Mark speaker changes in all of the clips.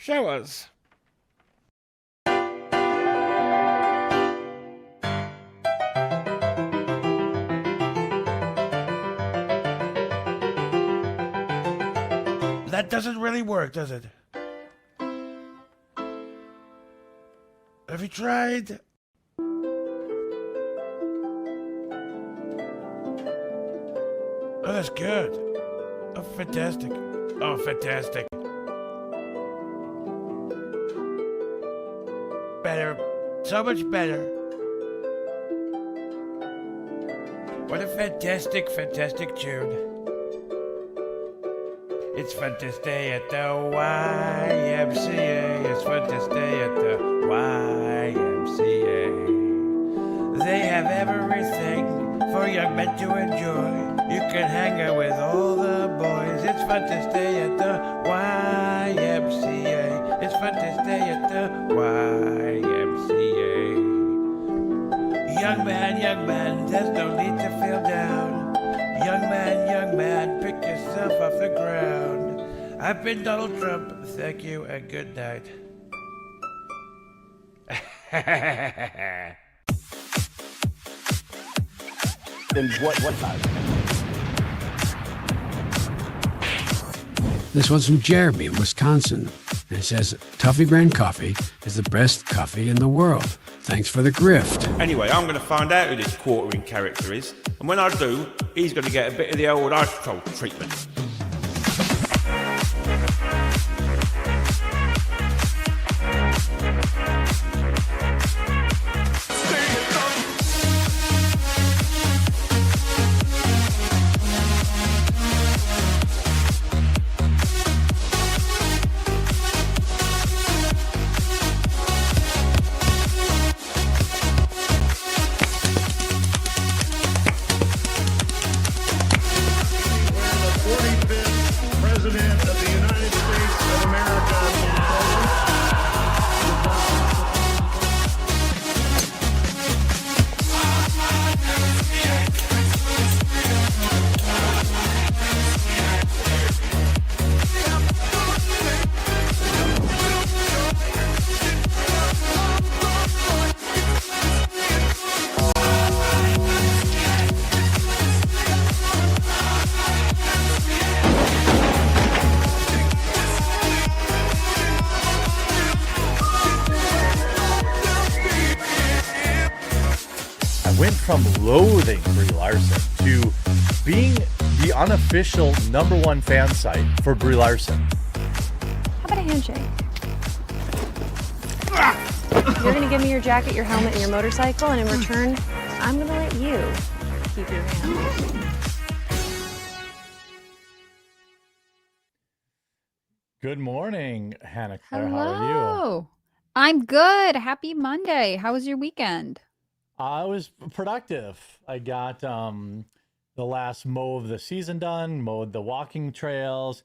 Speaker 1: Show us. That doesn't really work, does it? Have you tried? Oh, that's good. Oh, fantastic. Oh, fantastic. Better. So much better. What a fantastic, fantastic tune. It's fun to stay at the YMCA. It's fun to stay at the YMCA. They have everything for young men to enjoy. You can hang out with all the boys. It's fun to stay at the YMCA. It's fun to stay at the YMCA. Young man, there's no need to feel down. Young man, pick yourself off the ground. I've been Donald Trump. Thank you and good night.
Speaker 2: Then what time?
Speaker 3: This one's from Jeremy in Wisconsin. And it says, Toffee Brand Coffee is the best coffee in the world. Thanks for the grift.
Speaker 1: Anyway, I'm going to find out who this quartering character is. And when I do, he's going to get a bit of the old ice cold treatment.
Speaker 2: Went from loathing Brie Larson to being the unofficial #1 fan site for Brie Larson.
Speaker 4: How about a handshake? You're going to give me your jacket, your helmet, and your motorcycle, and in return, I'm going to let you keep your hand.
Speaker 2: Good morning, Hannah Claire.
Speaker 5: Hello.
Speaker 2: How are you?
Speaker 5: I'm good. Happy Monday. How was your weekend?
Speaker 2: I was productive. I got the last mow of the season done, mowed the walking trails,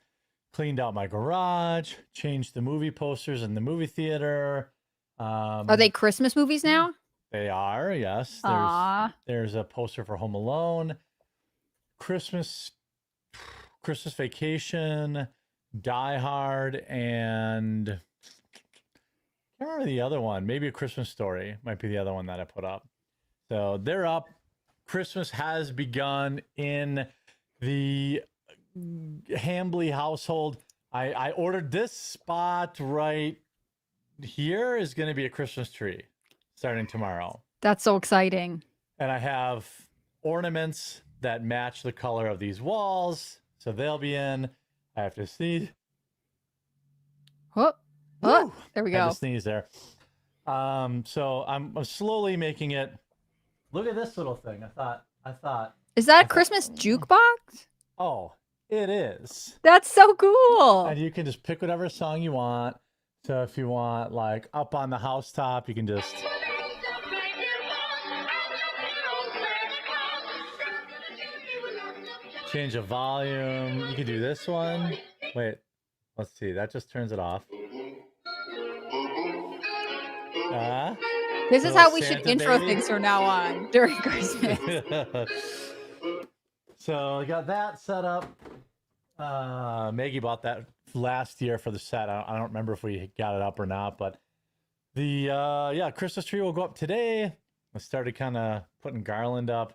Speaker 2: cleaned out my garage, changed the movie posters in the movie theater.
Speaker 5: Are they Christmas movies now?
Speaker 2: They are, yes.
Speaker 5: Aw.
Speaker 2: There's a poster for Home Alone, Christmas Vacation, Die Hard, and I can't remember the other one. Maybe A Christmas Story might be the other one that I put up. So they're up. Christmas has begun in the Hambly household. I ordered this spot right here is going to be a Christmas tree starting tomorrow.
Speaker 5: That's so exciting.
Speaker 2: And I have ornaments that match the color of these walls. So they'll be in. I have to sneeze.
Speaker 5: Oh, there we
Speaker 2: I had
Speaker 5: go.
Speaker 2: to sneeze there. So I'm slowly making it. Look at this little thing. I thought.
Speaker 5: Is that a Christmas jukebox?
Speaker 2: Oh, it is.
Speaker 5: That's so cool.
Speaker 2: And you can just pick whatever song you want. So if you want like Up on the Housetop, you can just. Change the volume. You can do this one. Wait, let's see. That just turns it off.
Speaker 5: This is
Speaker 2: little
Speaker 5: how we should
Speaker 2: Santa
Speaker 5: intro
Speaker 2: baby.
Speaker 5: things from now on during Christmas.
Speaker 2: So I got that set up. Maggie bought that last year for the set. I don't remember if we got it up or not, but the Christmas tree will go up today. I started kind of putting garland up,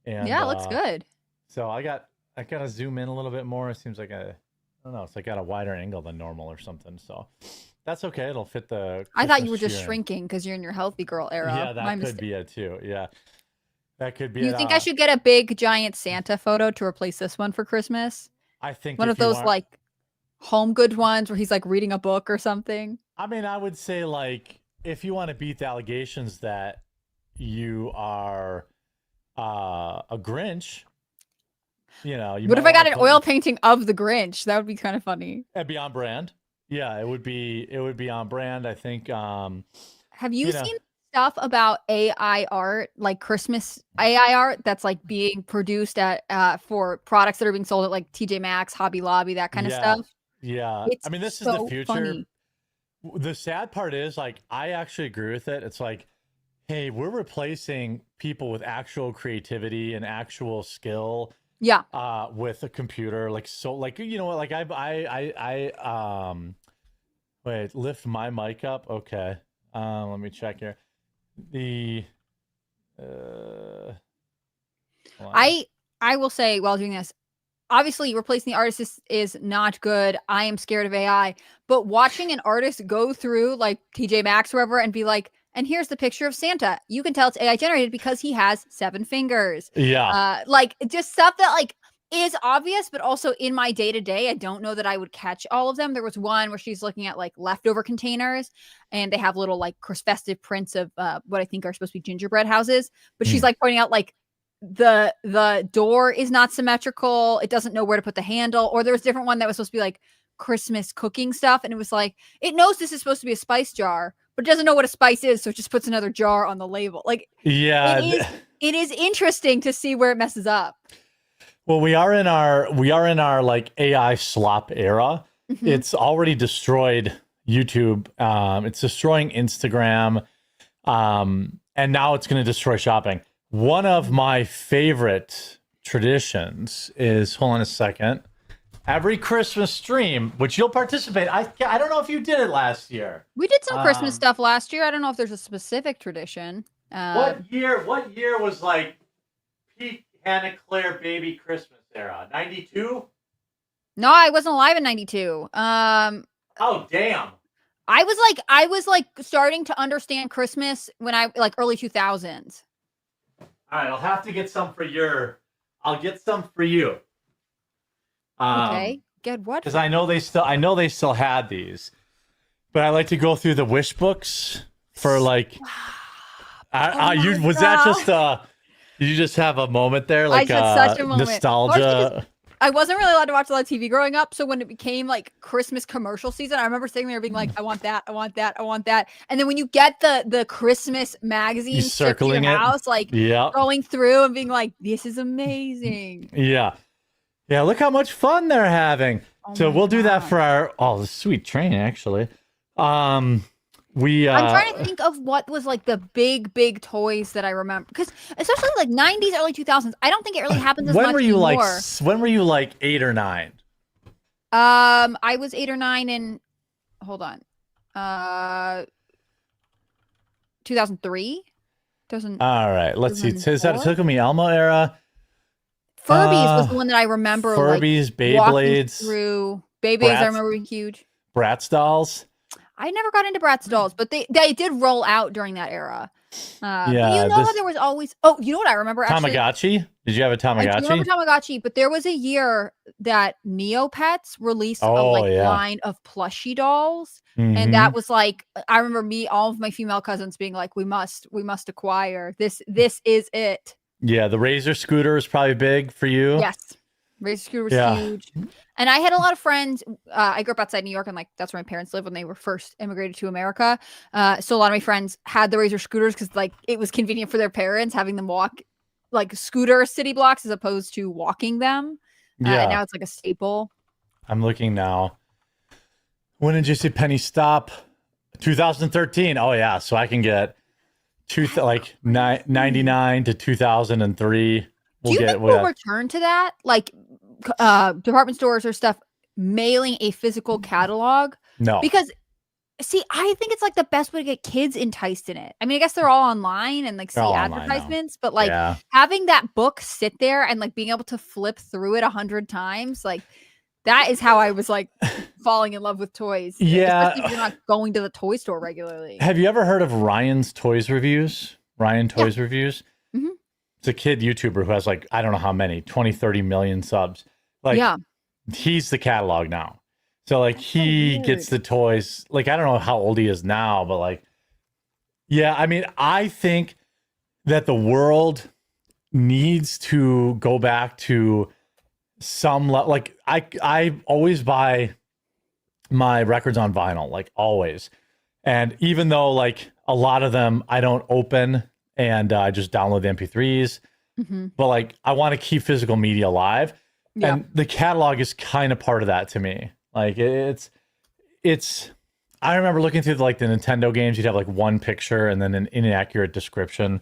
Speaker 2: and
Speaker 5: Yeah, it looks good.
Speaker 2: So I gotta zoom in a little bit more. It seems like I don't know. It's like at a wider angle than normal or something. So that's okay. It'll fit the.
Speaker 5: I thought you were
Speaker 2: Christmas
Speaker 5: just
Speaker 2: tree in.
Speaker 5: shrinking because you're in your healthy girl era.
Speaker 2: Yeah, that
Speaker 5: My
Speaker 2: could
Speaker 5: mistake.
Speaker 2: be it too. Yeah, that could be.
Speaker 5: You
Speaker 2: it.
Speaker 5: think I should get a big giant Santa photo to replace this one for Christmas?
Speaker 2: I think
Speaker 5: One
Speaker 2: if
Speaker 5: of
Speaker 2: you
Speaker 5: those
Speaker 2: want-
Speaker 5: like home good ones where he's like reading a book or something.
Speaker 2: I mean, I would say like if you want to beat the allegations that you are a Grinch, you know.
Speaker 5: What if I got an oil painting of the Grinch? That would be kind of funny.
Speaker 2: It'd be on brand. Yeah, it would be on brand. I think.
Speaker 5: Have you
Speaker 2: You know.
Speaker 5: seen stuff about AI art, like Christmas AI art that's like being produced at for products that are being sold at like TJ Maxx, Hobby Lobby, that kind of
Speaker 2: Yeah.
Speaker 5: stuff?
Speaker 2: Yeah,
Speaker 5: It's
Speaker 2: I mean, this is the
Speaker 5: so
Speaker 2: future.
Speaker 5: funny.
Speaker 2: The sad part is, like, I actually agree with it. It's like, hey, we're replacing people with actual creativity and actual skill
Speaker 5: Yeah.
Speaker 2: with a computer. Like, so, like, you know what? Like, wait, lift my mic up. Okay. Let me check here. The, hold on.
Speaker 5: I will say while doing this, obviously replacing the artist is not good. I am scared of AI, but watching an artist go through like TJ Maxx or wherever and be like, and here's the picture of Santa. You can tell it's AI generated because he has 7 fingers.
Speaker 2: Yeah.
Speaker 5: Like just stuff that like is obvious, but also in my day to day, I don't know that I would catch all of them. There was one where she's looking at like leftover containers and they have little like festive prints of what I think are supposed to be gingerbread houses, but she's like pointing out like the door is not symmetrical. It doesn't know where to put the handle. Or there was a different one that was supposed to be like Christmas cooking stuff. And it was like, it knows this is supposed to be a spice jar, but it doesn't know what a spice is. So it just puts another jar on the label. Like,
Speaker 2: Yeah.
Speaker 5: it is interesting to see where it messes up.
Speaker 2: Well, we are in our like AI slop era.
Speaker 5: Mhm.
Speaker 2: It's already destroyed YouTube. It's destroying Instagram. And now it's going to destroy shopping. One of my favorite traditions is, hold on a second, every Christmas stream, which you'll participate. I don't know if you did it last year.
Speaker 5: We did some Christmas stuff last year. I don't know if there's a specific tradition.
Speaker 2: What year was like peak Hannah Claire baby Christmas era? 92?
Speaker 5: No, I wasn't alive in 92.
Speaker 2: Oh, damn.
Speaker 5: I was like starting to understand Christmas when I like early 2000s.
Speaker 2: All right, I'll have to get some for I'll get some for you.
Speaker 5: Okay. Get what?
Speaker 2: Because I know they still had these, but I like to go through the wish books for like. Did you just have a moment there, like
Speaker 5: such a moment.
Speaker 2: nostalgia?
Speaker 5: I wasn't really allowed to watch a lot of TV growing up, so when it became like Christmas commercial season, I remember sitting there being like, "I want that, I want that, I want that." And then when you get the Christmas magazine shipped to your
Speaker 2: circling it?
Speaker 5: house, like
Speaker 2: Yeah,
Speaker 5: going through and being like, "This is amazing."
Speaker 2: yeah. Look how much fun they're having.
Speaker 5: Oh
Speaker 2: So
Speaker 5: my
Speaker 2: we'll do that
Speaker 5: God.
Speaker 2: for the sweet train. Actually, we.
Speaker 5: I'm trying to think of what was like the big toys that I remember, because especially like 90s, early 2000s, I don't think it really happens as
Speaker 2: when
Speaker 5: much
Speaker 2: were you
Speaker 5: anymore.
Speaker 2: when were you like 8 or 9?
Speaker 5: I was 8 or 9 in, hold on, 2003.
Speaker 2: All right, let's see. Is that
Speaker 5: 2004?
Speaker 2: Took Me Elmo era?
Speaker 5: Furbies was the one that I remember.
Speaker 2: Furbies,
Speaker 5: like, walking
Speaker 2: Beyblades,
Speaker 5: through Beyblades. I
Speaker 2: Bratz.
Speaker 5: remember being huge.
Speaker 2: Bratz dolls.
Speaker 5: I never got into Bratz dolls, but they did roll out during that era. But
Speaker 2: Yeah,
Speaker 5: you know how there was always. Oh, you know what I remember actually.
Speaker 2: Tamagotchi. Did you have a
Speaker 5: I do
Speaker 2: Tamagotchi?
Speaker 5: remember Tamagotchi, but there was a year that Neopets released a
Speaker 2: Oh, yeah.
Speaker 5: line of plushie dolls,
Speaker 2: Mhm.
Speaker 5: and that was like, I remember all of my female cousins being like, "We must acquire this. This is it."
Speaker 2: Yeah, the Razor scooter is probably big for you.
Speaker 5: Yes, Razor scooter was
Speaker 2: Yeah.
Speaker 5: huge, and I had a lot of friends. I grew up outside New York, and like that's where my parents lived when they were first immigrated to America. So a lot of my friends had the Razor scooters because like it was convenient for their parents having them walk like scooter city blocks as opposed to walking them.
Speaker 2: Yeah.
Speaker 5: And now it's like a staple.
Speaker 2: I'm looking now. When did you see Penny Stop? 2013. Oh yeah, so I can get 99 to 2003.
Speaker 5: Do you think we'll return to that? Like department stores or stuff mailing a physical catalog.
Speaker 2: No.
Speaker 5: Because see, I think it's like the best way to get kids enticed in it. I mean, I guess they're all online and like see
Speaker 2: They're all online now.
Speaker 5: advertisements, but like
Speaker 2: Yeah.
Speaker 5: having that book sit there and like being able to flip through it 100 times, like that is how I was like falling in love with toys.
Speaker 2: Yeah.
Speaker 5: Especially if you're not going to the toy store regularly.
Speaker 2: Have you ever heard of Ryan's Toys Reviews? Ryan Toys Reviews?
Speaker 5: Mhm.
Speaker 2: It's a kid YouTuber who has like, I don't know how many, 20, 30 million subs. Like,
Speaker 5: Yeah.
Speaker 2: he's the catalog now. So like he gets the toys. Like, I don't know how old he is now, but like, yeah, I mean, I think that the world needs to go back to some like I always buy my records on vinyl, like always. And even though like a lot of them I don't open and I just download the MP3s, but like I want to keep physical media alive.
Speaker 5: Yeah.
Speaker 2: And the catalog is kind of part of that to me. Like it's I remember looking through like the Nintendo games, you'd have like one picture and then an inaccurate description.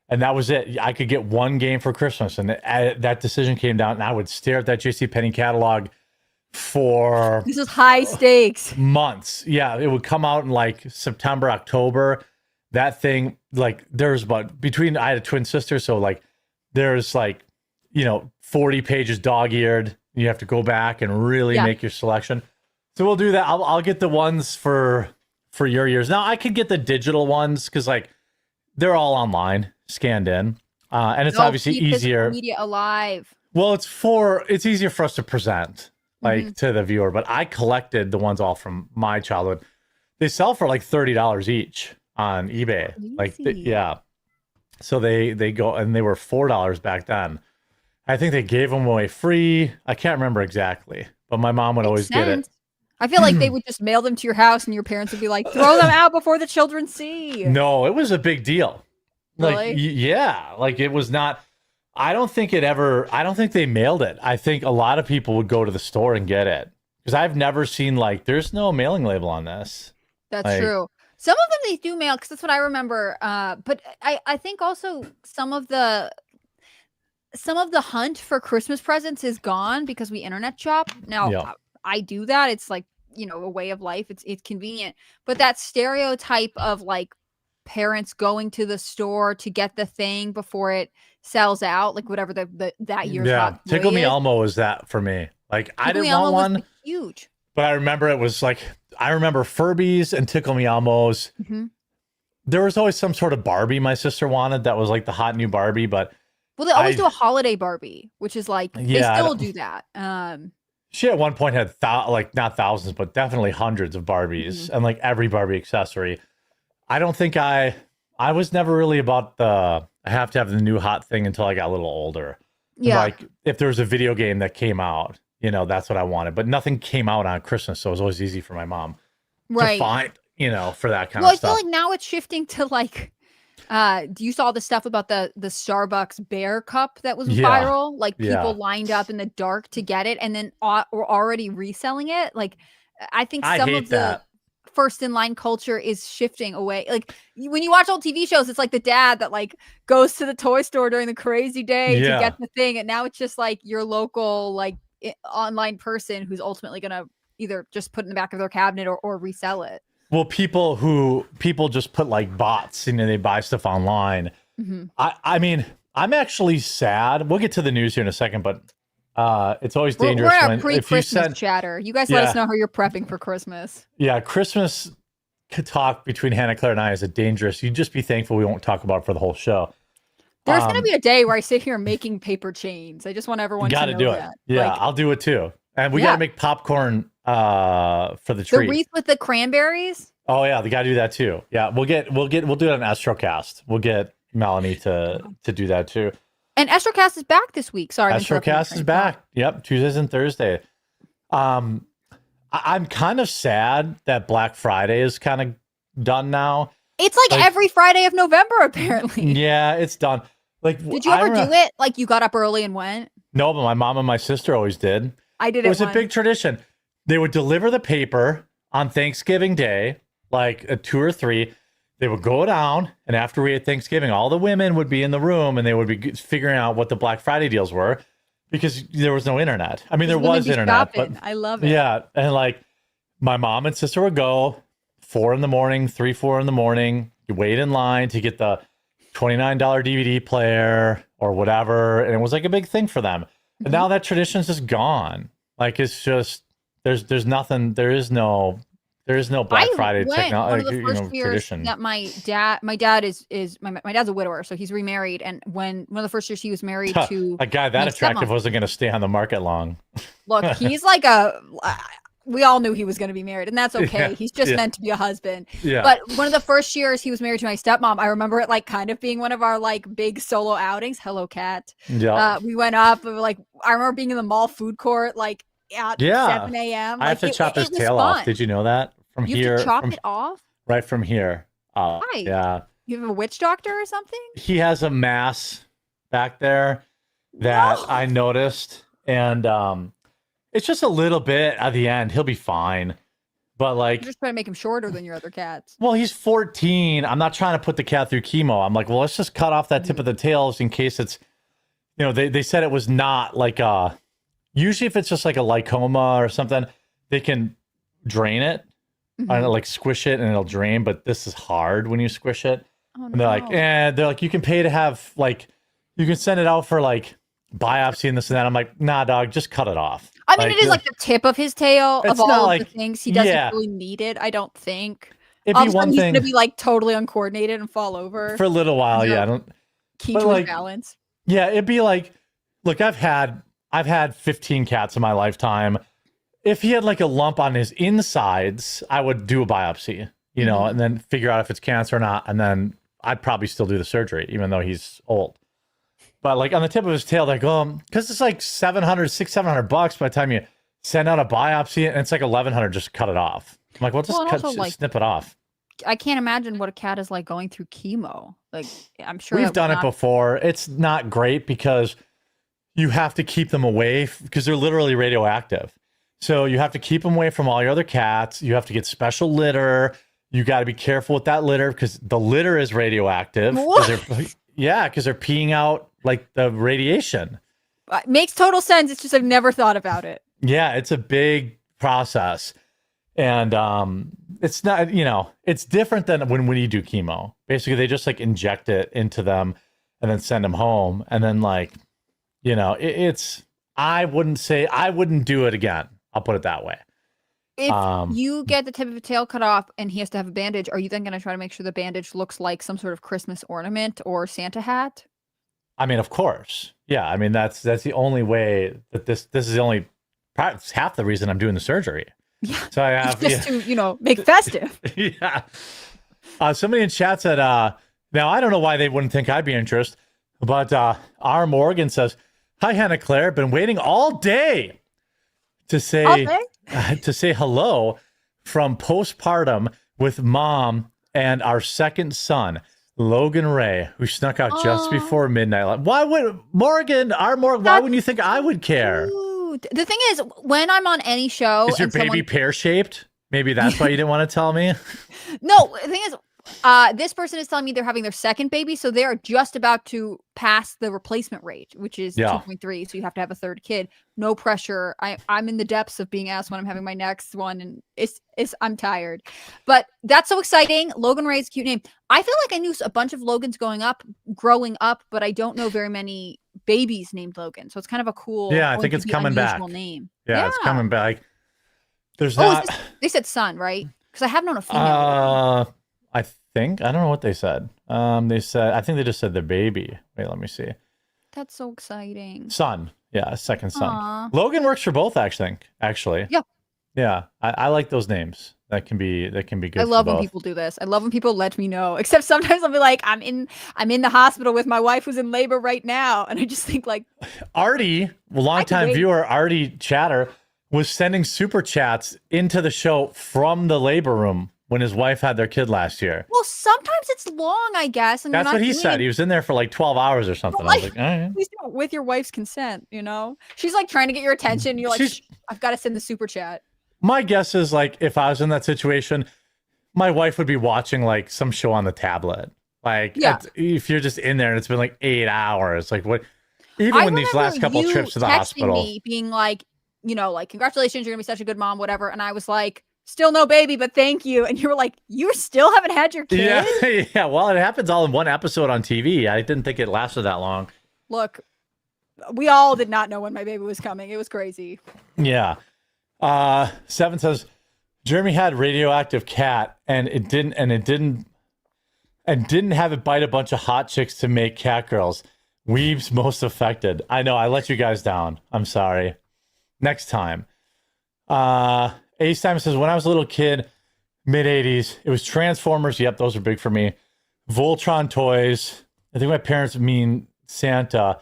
Speaker 2: And that was it. I could get one game for Christmas. And that decision came down and I would stare at that JCPenney catalog for
Speaker 5: This is high stakes.
Speaker 2: months. Yeah, it would come out in like September, October. That thing, like there's about between, I had a twin sister. So like there's like, 40 pages dog-eared. You have to go back and really make your selection. So we'll do that. I'll get the ones for your years. Now I could get the digital ones because like they're all online, scanned in, and it's obviously
Speaker 5: keep physical
Speaker 2: easier.
Speaker 5: media alive.
Speaker 2: Well, it's easier for us to present like to the viewer. But I collected the ones all from my childhood. They sell for like $30 each on eBay. Like yeah, so they go and they were $4 back then. I think they gave them away free. I can't remember exactly, but my mom would always get it.
Speaker 5: I feel like they would just mail them to your house and your parents would be like, throw them out before the children see.
Speaker 2: No, it was a big deal. Like,
Speaker 5: Really?
Speaker 2: yeah, like it was not, I don't think they mailed it. I think a lot of people would go to the store and get it because I've never seen like, there's no mailing label on this.
Speaker 5: That's true. Some of them they do mail because that's what I remember. But I think also some of the hunt for Christmas presents is gone because we internet shop. Now I do that. It's like, a way of life. It's convenient. But that stereotype of like parents going to the store to get the thing before it sells out, like whatever that year's hot toy
Speaker 2: Tickle Me
Speaker 5: is.
Speaker 2: Elmo was that for me. Like I
Speaker 5: Tickle Me
Speaker 2: didn't want
Speaker 5: Elmo was
Speaker 2: one,
Speaker 5: huge.
Speaker 2: but I remember it was like, I remember Furbies and Tickle Me Elmos. There was always some sort of Barbie my sister wanted that was like the hot new Barbie, but
Speaker 5: Well, they always do a holiday Barbie, which is like they
Speaker 2: I
Speaker 5: still
Speaker 2: don't-
Speaker 5: do that.
Speaker 2: She at one point had like not thousands, but definitely hundreds of Barbies and like every Barbie accessory. I don't think I was never really about I have to have the new hot thing until I got a little older.
Speaker 5: Yeah.
Speaker 2: Like if there was a video game that came out, that's what I wanted, but nothing came out on Christmas. So it was always easy for my mom to find, for that kind of stuff.
Speaker 5: I feel like now it's shifting to like, you saw the stuff about the Starbucks bear cup that was viral, like people lined up in the dark to get it and then were already reselling it. Like, I think some of the first in line culture is shifting away. Like when you watch old TV shows, it's like the dad that like goes to the toy store during the crazy day to get the thing. And now it's just like your local, like online person who's ultimately going to either just put it in the back of their cabinet or resell it.
Speaker 2: Well, people just put like bots, they buy stuff online. I mean, I'm actually sad. We'll get to the news here in a second, but it's always dangerous
Speaker 5: we're
Speaker 2: when
Speaker 5: pre-Christmas chatter. You guys let us know how you're prepping for Christmas.
Speaker 2: Yeah, Christmas talk between Hannah Claire and I is dangerous. You'd just be thankful we won't talk about it for the whole show.
Speaker 5: There's going to be a day where I sit here making paper chains. I just want everyone to know
Speaker 2: do
Speaker 5: that.
Speaker 2: it. Yeah,
Speaker 5: like,
Speaker 2: I'll do it too. And we got to make popcorn for the tree.
Speaker 5: The wreath with the cranberries.
Speaker 2: Oh yeah, we got to do that too. Yeah, we'll do it on Astrocast. We'll get Melanie to do that too.
Speaker 5: And Astrocast is back this week. Sorry,
Speaker 2: Astrocast is back. Yep, Tuesdays and Thursday. I'm kind of sad that Black Friday is kind of done now.
Speaker 5: It's like every Friday of November, apparently.
Speaker 2: Yeah, it's done. Like,
Speaker 5: did you ever do it? Like you got up early and went?
Speaker 2: No, but my mom and my sister always did.
Speaker 5: I did it.
Speaker 2: It was a big tradition. They would deliver the paper on Thanksgiving Day, like at 2 or 3. They would go down, and after we had Thanksgiving, all the women would be in the room, and they would be figuring out what the Black Friday deals were. because there was no internet. I mean, there
Speaker 5: Women
Speaker 2: was
Speaker 5: be
Speaker 2: internet,
Speaker 5: shopping.
Speaker 2: but
Speaker 5: I love it.
Speaker 2: yeah, and like my mom and sister would go 4 in the morning, 3, 4 in the morning. You wait in line to get the $29 DVD player or whatever, and it was like a big thing for them. And now that tradition's just gone. Like it's just there's nothing. There is no Black Friday technology.
Speaker 5: One of the first years
Speaker 2: tradition.
Speaker 5: that my dad is my dad's a widower, so he's remarried. And one of the first years he was married to
Speaker 2: a guy that
Speaker 5: my
Speaker 2: attractive
Speaker 5: stepmom.
Speaker 2: wasn't going to stay on the market long.
Speaker 5: Look, he's like we all knew he was going to be married, and that's okay.
Speaker 2: Yeah,
Speaker 5: He's just
Speaker 2: yeah.
Speaker 5: meant to be a husband.
Speaker 2: Yeah.
Speaker 5: But one of the first years he was married to my stepmom, I remember it like kind of being one of our like big solo outings. Hello, cat.
Speaker 2: Yeah.
Speaker 5: We went up, and like I remember being in the mall food court like at 7 a.m.
Speaker 2: I have to chop his tail off. Did you know that? From
Speaker 5: you
Speaker 2: here,
Speaker 5: have to chop it off?
Speaker 2: Right from here.
Speaker 5: Why?
Speaker 2: Yeah.
Speaker 5: You have a witch doctor or something?
Speaker 2: He has a mass back there that
Speaker 5: No.
Speaker 2: I noticed, and it's just a little bit at the end. He'll be fine. But like,
Speaker 5: You're just trying to make him shorter than your other cats.
Speaker 2: well, he's 14. I'm not trying to put the cat through chemo. I'm like, well, let's just cut off that tip of the tails in case it's, they said it was not like usually if it's just like a lymphoma or something, they can drain it.
Speaker 5: Mhm.
Speaker 2: Like squish it and it'll drain, but this is hard when you squish it.
Speaker 5: Oh,
Speaker 2: And they're like, you can pay to have like, you can send it out for like biopsy and this and that. I'm like, nah, dog, just cut it off.
Speaker 5: I mean, it is like the tip of his tail
Speaker 2: It's
Speaker 5: of all
Speaker 2: not
Speaker 5: of
Speaker 2: like-
Speaker 5: the things. He doesn't
Speaker 2: yeah.
Speaker 5: really need it, I don't think.
Speaker 2: It'd
Speaker 5: All
Speaker 2: be
Speaker 5: of a sudden
Speaker 2: one
Speaker 5: he's
Speaker 2: thing
Speaker 5: gonna be like totally uncoordinated and fall over.
Speaker 2: for a little while.
Speaker 5: Yeah.
Speaker 2: Yeah. I don't,
Speaker 5: Key
Speaker 2: but
Speaker 5: to
Speaker 2: like-
Speaker 5: his balance.
Speaker 2: yeah. It'd be like, look, I've had 15 cats in my lifetime. If he had like a lump on his insides, I would do a biopsy, and then figure out if it's cancer or not. And then I'd probably still do the surgery, even though he's old. But like on the tip of his tail, like, because it's like $700 bucks by the time you send out a biopsy, and it's like $1,100 just to cut it off. I'm like, well, just
Speaker 5: Well, and also, like,
Speaker 2: snip it off.
Speaker 5: I can't imagine what a cat is like going through chemo. Like, I'm sure
Speaker 2: We've
Speaker 5: that
Speaker 2: done
Speaker 5: would
Speaker 2: it
Speaker 5: not-
Speaker 2: before. It's not great because you have to keep them away because they're literally radioactive. So you have to keep them away from all your other cats. You have to get special litter. You got to be careful with that litter because the litter is radioactive.
Speaker 5: What?
Speaker 2: Because they're peeing out like the radiation.
Speaker 5: It makes total sense. It's just I've never thought about it.
Speaker 2: Yeah, it's a big process. And it's not, it's different than when you do chemo. Basically, they just like inject it into them and then send them home. And then like, I wouldn't do it again. I'll put it that way.
Speaker 5: If you get the tip of a tail cut off and he has to have a bandage, are you then going to try to make sure the bandage looks like some sort of Christmas ornament or Santa hat?
Speaker 2: I mean, of course. Yeah. I mean, that's the only way that this is the only part. It's half the reason I'm doing the surgery.
Speaker 5: Yeah.
Speaker 2: So I have
Speaker 5: Just to, make it festive.
Speaker 2: yeah. Somebody in chat said, now I don't know why they wouldn't think I'd be interested, but R. Morgan says, hi, Hannah Claire, been waiting all day to say hello from postpartum with mom and our second son, Logan Ray, who snuck out just before midnight. Why would why wouldn't you think I would care?
Speaker 5: Ooh. The thing is, when I'm on any show,
Speaker 2: Is your
Speaker 5: and
Speaker 2: baby
Speaker 5: someone-
Speaker 2: pear-shaped? Maybe that's why you didn't want to tell me.
Speaker 5: No, the thing is, this person is telling me they're having their second baby, so they are just about to pass the replacement rate, which is 2.3. So you have to have a third kid. No pressure. I'm in the depths of being asked when I'm having my next one, and I'm tired. But that's so exciting. Logan Ray's a cute name. I feel like I knew a bunch of Logans growing up, but I don't know very many babies named Logan. So it's kind of a cool.
Speaker 2: Yeah, I think it's coming back.
Speaker 5: Name.
Speaker 2: Yeah, it's coming back. There's
Speaker 5: Oh,
Speaker 2: not.
Speaker 5: they said son, right? Because I have known a female.
Speaker 2: I think I don't know what they said. They said I think they just said the baby. Wait, let me see.
Speaker 5: That's so exciting.
Speaker 2: Son, yeah, second son.
Speaker 5: Aw.
Speaker 2: Logan works for both. Actually.
Speaker 5: Yeah.
Speaker 2: Yeah, I like those names. That can be good.
Speaker 5: I love
Speaker 2: for
Speaker 5: when
Speaker 2: both.
Speaker 5: people do this. I love when people let me know. Except sometimes I'll be like, I'm in the hospital with my wife who's in labor right now, and I just think like,
Speaker 2: Artie, longtime
Speaker 5: wait.
Speaker 2: viewer, Artie Chatter, was sending super chats into the show from the labor room when his wife had their kid last year.
Speaker 5: well, sometimes it's long, I guess. And
Speaker 2: That's
Speaker 5: you're
Speaker 2: what
Speaker 5: not
Speaker 2: he
Speaker 5: doing
Speaker 2: said.
Speaker 5: it-
Speaker 2: He was in there for like 12 hours or something. I was like, all right.
Speaker 5: Please don't, with your wife's consent, She's like trying to get your attention. You're like,
Speaker 2: She's-
Speaker 5: "Shh, I've got to send the super chat.
Speaker 2: My guess is like if I was in that situation, my wife would be watching like some show on the tablet. Like
Speaker 5: Yeah.
Speaker 2: if you're just in there and it's been like 8 hours, like what? Even when these last couple trips to the hospital,
Speaker 5: me being like, you know, like, congratulations, you're gonna be such a good mom, whatever. And I was like, still no baby, but thank you. And you were like, you still haven't had your kid?
Speaker 2: yeah, yeah. Well, it happens all in one episode on TV. I didn't think it lasted that long.
Speaker 5: Look, we all did not know when my baby was coming. It was crazy.
Speaker 2: Yeah. Seven says Jeremy had radioactive cat and didn't have it bite a bunch of hot chicks to make cat girls. Weebs most affected. I know, I let you guys down. I'm sorry. Next time. Ace Simon says, when I was a little kid, mid-80s, it was Transformers. Yep, those are big for me. Voltron toys. I think my parents mean Santa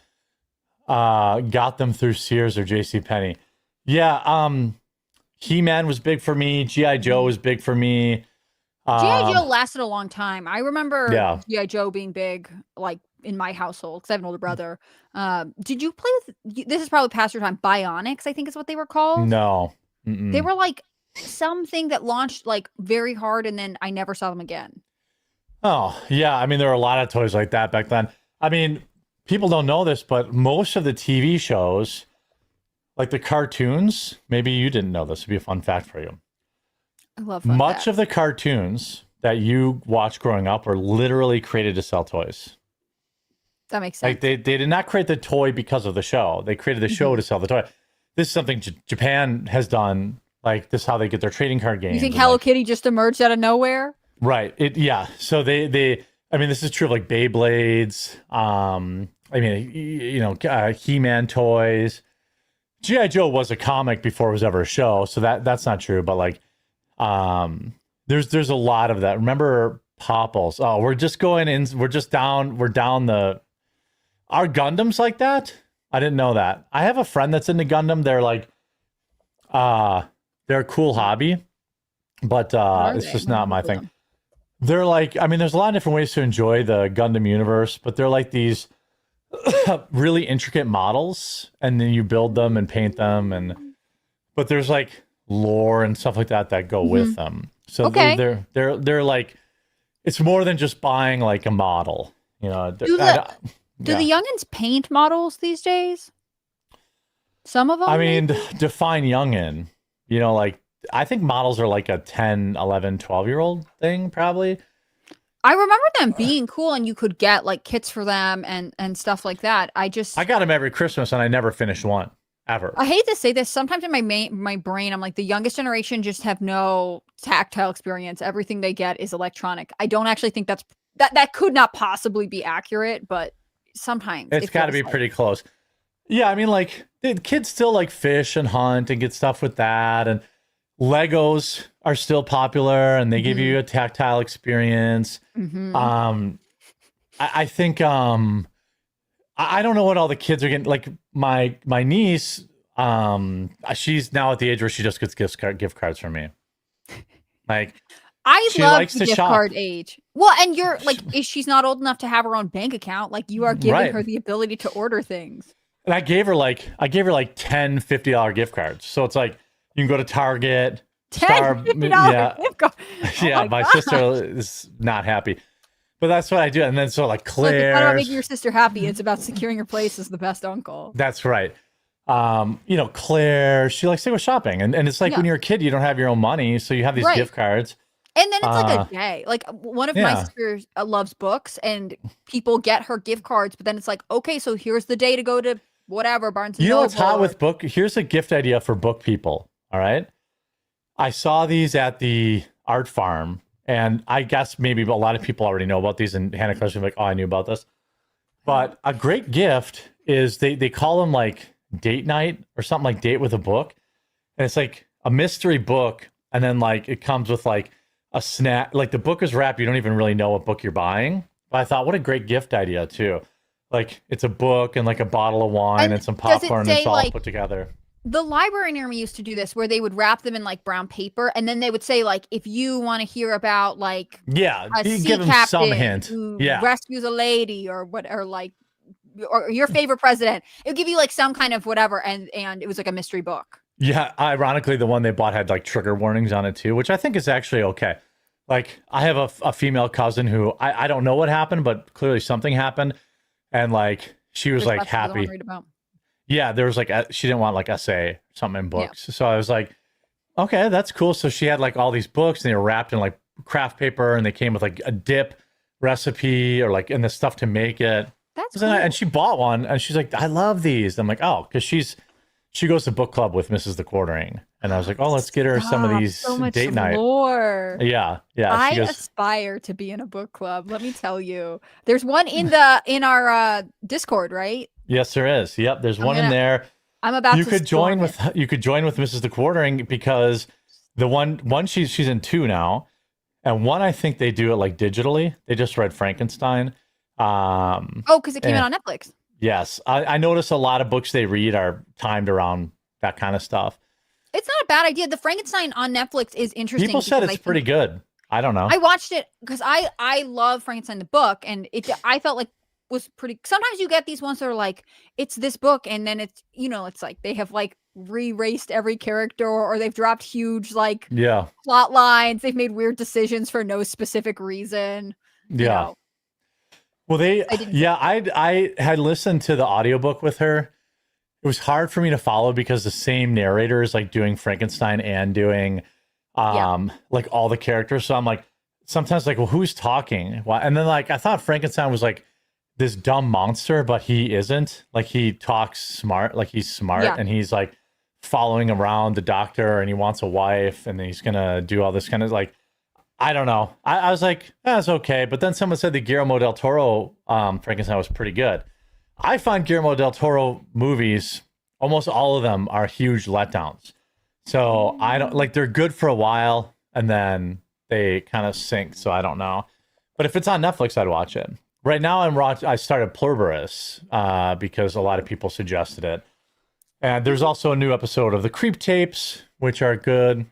Speaker 2: got them through Sears or JCPenney. Yeah, He-Man was big for me. G.I. Joe was big for me.
Speaker 5: G.I. Joe lasted a long time. I remember
Speaker 2: Yeah.
Speaker 5: G.I. Joe being big, like, in my household, because I have an older brother. Did you play with, this is probably past your time, Bionics, I think is what they were called?
Speaker 2: No. Mm-mm.
Speaker 5: They were like something that launched like very hard, and then I never saw them again.
Speaker 2: Oh, yeah. I mean, there were a lot of toys like that back then. I mean, people don't know this, but most of the TV shows, like the cartoons, maybe you didn't know this, would be a fun fact for you.
Speaker 5: I love
Speaker 2: Much of the cartoons that you watched growing up were literally created to sell toys.
Speaker 5: That makes sense.
Speaker 2: Like they did not create the toy because of the show. They created the show to sell the toy. This is something Japan has done. Like this is how they get their trading card games.
Speaker 5: You think Hello Kitty just emerged out of nowhere?
Speaker 2: Right. Yeah. So they I mean, this is true of like Beyblades. I mean, you know, He-Man toys. G.I. Joe was a comic before it was ever a show, so that's not true. But like, there's a lot of that. Remember Popples? Oh, we're just going in. We're down the. Are Gundams like that? I didn't know that. I have a friend that's into Gundam. They're like, they're a cool hobby, but it's just not my thing. They're like, I mean, there's a lot of different ways to enjoy the Gundam universe, but they're like these really intricate models, and then you build them and paint them, but there's like lore and stuff like that go with them. So they're like, it's more than just buying like a model, you know.
Speaker 5: Do the youngins paint models these days? Some of them?
Speaker 2: I mean, define youngin. You know, like, I think models are like a 10, 11, 12-year-old thing, probably.
Speaker 5: I remember them being cool, and you could get like kits for them and stuff like that. I got
Speaker 2: them every Christmas, and I never finished one, ever.
Speaker 5: I hate to say this. Sometimes in my brain, I'm like, the youngest generation just have no tactile experience. Everything they get is electronic. I don't actually think that could not possibly be accurate, but sometimes
Speaker 2: it's got to be pretty close. Yeah, I mean, like, the kids still like fish and hunt and get stuff with that, and Legos are still popular, and they give you a tactile experience. I think I don't know what all the kids are getting. Like my niece, she's now at the age where she just gets gift cards from me. Like,
Speaker 5: I love the gift
Speaker 2: shop.
Speaker 5: card age. Well, and you're like, she's not old enough to have her own bank account. Like, you are giving her the ability to order things.
Speaker 2: And I gave her like $10, $50 gift cards. So it's like, you can go to Target,
Speaker 5: $50 gift card.
Speaker 2: Yeah, my sister is not happy. But that's what I do. And then so like Claire's.
Speaker 5: It's not about making your sister happy. It's about securing your place as the best uncle.
Speaker 2: That's right. You know, Claire, she likes to go shopping. And it's like when you're a kid, you don't have your own money. So you have these gift cards.
Speaker 5: And then it's like a day. Like, one of my sisters loves books, and people get her gift cards. But then it's like, okay, so here's the day to go to whatever, Barnes and Noble.
Speaker 2: You know what's hot with book? Here's a gift idea for book people. All right. I saw these at the art farm, and I guess maybe a lot of people already know about these, and Hannah Clark's like, oh, I knew about this. But a great gift is they call them like date night or something, like date with a book. And it's like a mystery book. And then like it comes with like a snack, like the book is wrapped. You don't even really know what book you're buying. But I thought, what a great gift idea too. Like it's a book and like a bottle of wine and some popcorn, and it's all like, put together.
Speaker 5: The library near me used to do this, where they would wrap them in like brown paper, and then they would say like, if you want to hear about like a sea
Speaker 2: give them
Speaker 5: captain
Speaker 2: some hint,
Speaker 5: who rescues a lady, or what, or like, or your favorite president, it would give you like some kind of whatever, and it was like a mystery book.
Speaker 2: Yeah, ironically, the one they bought had like trigger warnings on it too, which I think is actually okay. Like, I have a female cousin who I don't know what happened, but clearly something happened, and like she was
Speaker 5: There's
Speaker 2: like
Speaker 5: lots of things I wanna
Speaker 2: happy.
Speaker 5: read about.
Speaker 2: Yeah, there was like she didn't want like essay something in books. So I was like, okay, that's cool. So she had like all these books and they were wrapped in like craft paper and they came with like a dip recipe or like and the stuff to make it.
Speaker 5: That's
Speaker 2: And
Speaker 5: cool.
Speaker 2: she bought one and she's like, I love these. I'm like, oh, because she goes to book club with Mrs. the Quartering. And I was like, oh, let's get her some of
Speaker 5: Stop,
Speaker 2: these
Speaker 5: so much
Speaker 2: date night.
Speaker 5: lore.
Speaker 2: Yeah.
Speaker 5: I
Speaker 2: She goes,
Speaker 5: aspire to be in a book club. Let me tell you. There's one in our Discord, right?
Speaker 2: yes, there is. Yep. There's one in there.
Speaker 5: I'm about
Speaker 2: You
Speaker 5: to
Speaker 2: could join
Speaker 5: storm it.
Speaker 2: with Mrs. the Quartering because the one she's in 2 now. And one I think they do it like digitally. They just read Frankenstein.
Speaker 5: Oh, because it came out on Netflix.
Speaker 2: Yes. I notice a lot of books they read are timed around that kind of stuff.
Speaker 5: It's not a bad idea. The Frankenstein on Netflix is interesting.
Speaker 2: People said it's pretty good. I don't know.
Speaker 5: I watched it because I love Frankenstein the book, and I felt like was pretty. Sometimes you get these ones that are like it's this book, and then it's it's like they have like re-raced every character, or they've dropped huge like plot lines. They've made weird decisions for no specific reason.
Speaker 2: Yeah. Well, I had listened to the audiobook with her. It was hard for me to follow because the same narrator is like doing Frankenstein and doing like all the characters. So I'm like, sometimes like, well, who's talking? Why? And then like, I thought Frankenstein was like this dumb monster, but he isn't. Like he talks smart, like he's smart and he's like following around the doctor and he wants a wife and he's going to do all this kind of like, I don't know. I was like, that's okay. But then someone said the Guillermo del Toro Frankenstein was pretty good. I find Guillermo del Toro movies, almost all of them are huge letdowns. So I don't like they're good for a while and then they kind of sink. So I don't know. But if it's on Netflix, I'd watch it. Right now I started Pluribus because a lot of people suggested it. And there's also a new episode of the Creep Tapes, which are good.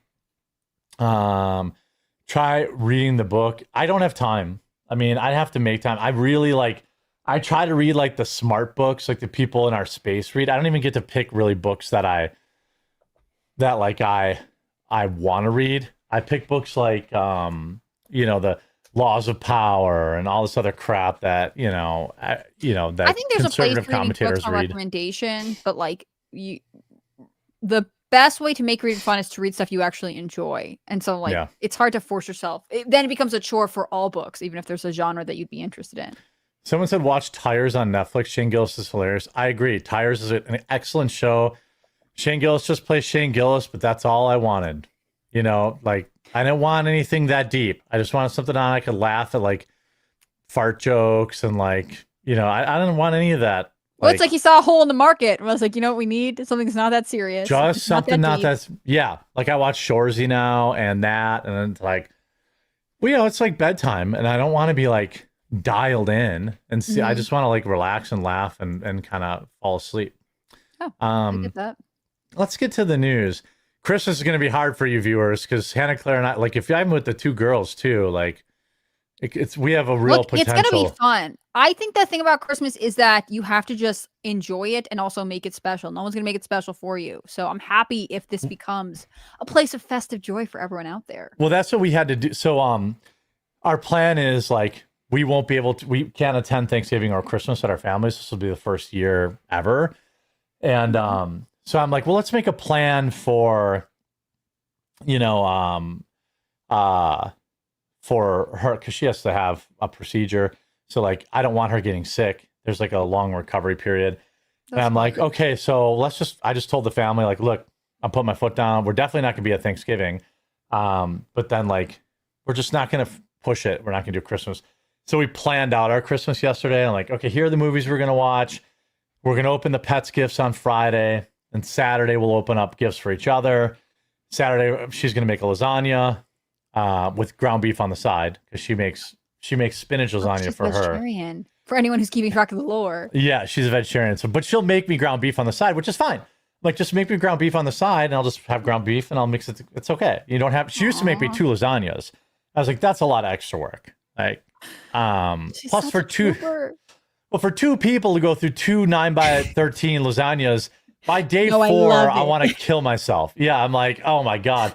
Speaker 2: Try reading the book. I don't have time. I mean, I have to make time. I try to read like the smart books, like the people in our space read. I don't even get to pick really books that I want to read. I pick books like the Laws of Power and all this other crap that that
Speaker 5: I think there's
Speaker 2: conservative
Speaker 5: a place for reading
Speaker 2: commentators
Speaker 5: books on
Speaker 2: read.
Speaker 5: recommendation, but like the best way to make reading fun is to read stuff you actually enjoy. And so like it's hard to force yourself. Then it becomes a chore for all books, even if there's a genre that you'd be interested in.
Speaker 2: Someone said watch Tires on Netflix. Shane Gillis is hilarious. I agree. Tires is an excellent show. Shane Gillis just plays Shane Gillis, but that's all I wanted. Like I didn't want anything that deep. I just wanted something on I could laugh at like fart jokes and like, I didn't want any of that.
Speaker 5: Well, it's like he saw a hole in the market and was like, you know what we need? Something that's not that serious.
Speaker 2: Just something not that's like I watch Shoresy now and that, and then it's like, well, it's like bedtime and I don't want to be like dialed in and see. I just want to like relax and laugh and kind of fall asleep.
Speaker 5: I get that.
Speaker 2: Let's get to the news. Christmas is going to be hard for you viewers because Hannah Claire and I, like if I'm with the 2 girls too, like we have a real potential.
Speaker 5: It's going to be fun. I think the thing about Christmas is that you have to just enjoy it and also make it special. No one's going to make it special for you. So I'm happy if this becomes a place of festive joy for everyone out there.
Speaker 2: Well, that's what we had to do. So our plan is like we can't attend Thanksgiving or Christmas at our families. This will be the first year ever. And so I'm like, well, let's make a plan for for her because she has to have a procedure. So like, I don't want her getting sick. There's like a long recovery period. And I'm like, okay, so I just told the family, like, look, I'm putting my foot down. We're definitely not gonna be at Thanksgiving. But then like, we're just not gonna push it. We're not gonna do Christmas. So we planned out our Christmas yesterday. I'm like, okay, here are the movies we're gonna watch. We're gonna open the pets gifts on Friday, and Saturday we'll open up gifts for each other. Saturday, she's gonna make a lasagna with ground beef on the side because she makes spinach lasagna for her.
Speaker 5: For anyone who's keeping track of the lore.
Speaker 2: Yeah, she's a vegetarian. So, but she'll make me ground beef on the side, which is fine. Like, just make me ground beef on the side, and I'll just have ground beef, and I'll mix it. It's okay. You don't have. She used to make me 2 lasagnas. I was like, that's a lot of extra work. Like, plus for 2. Well, for 2 people to go through 2 9x13 lasagnas by day 4, I want to kill myself. Yeah, I'm like, oh my god,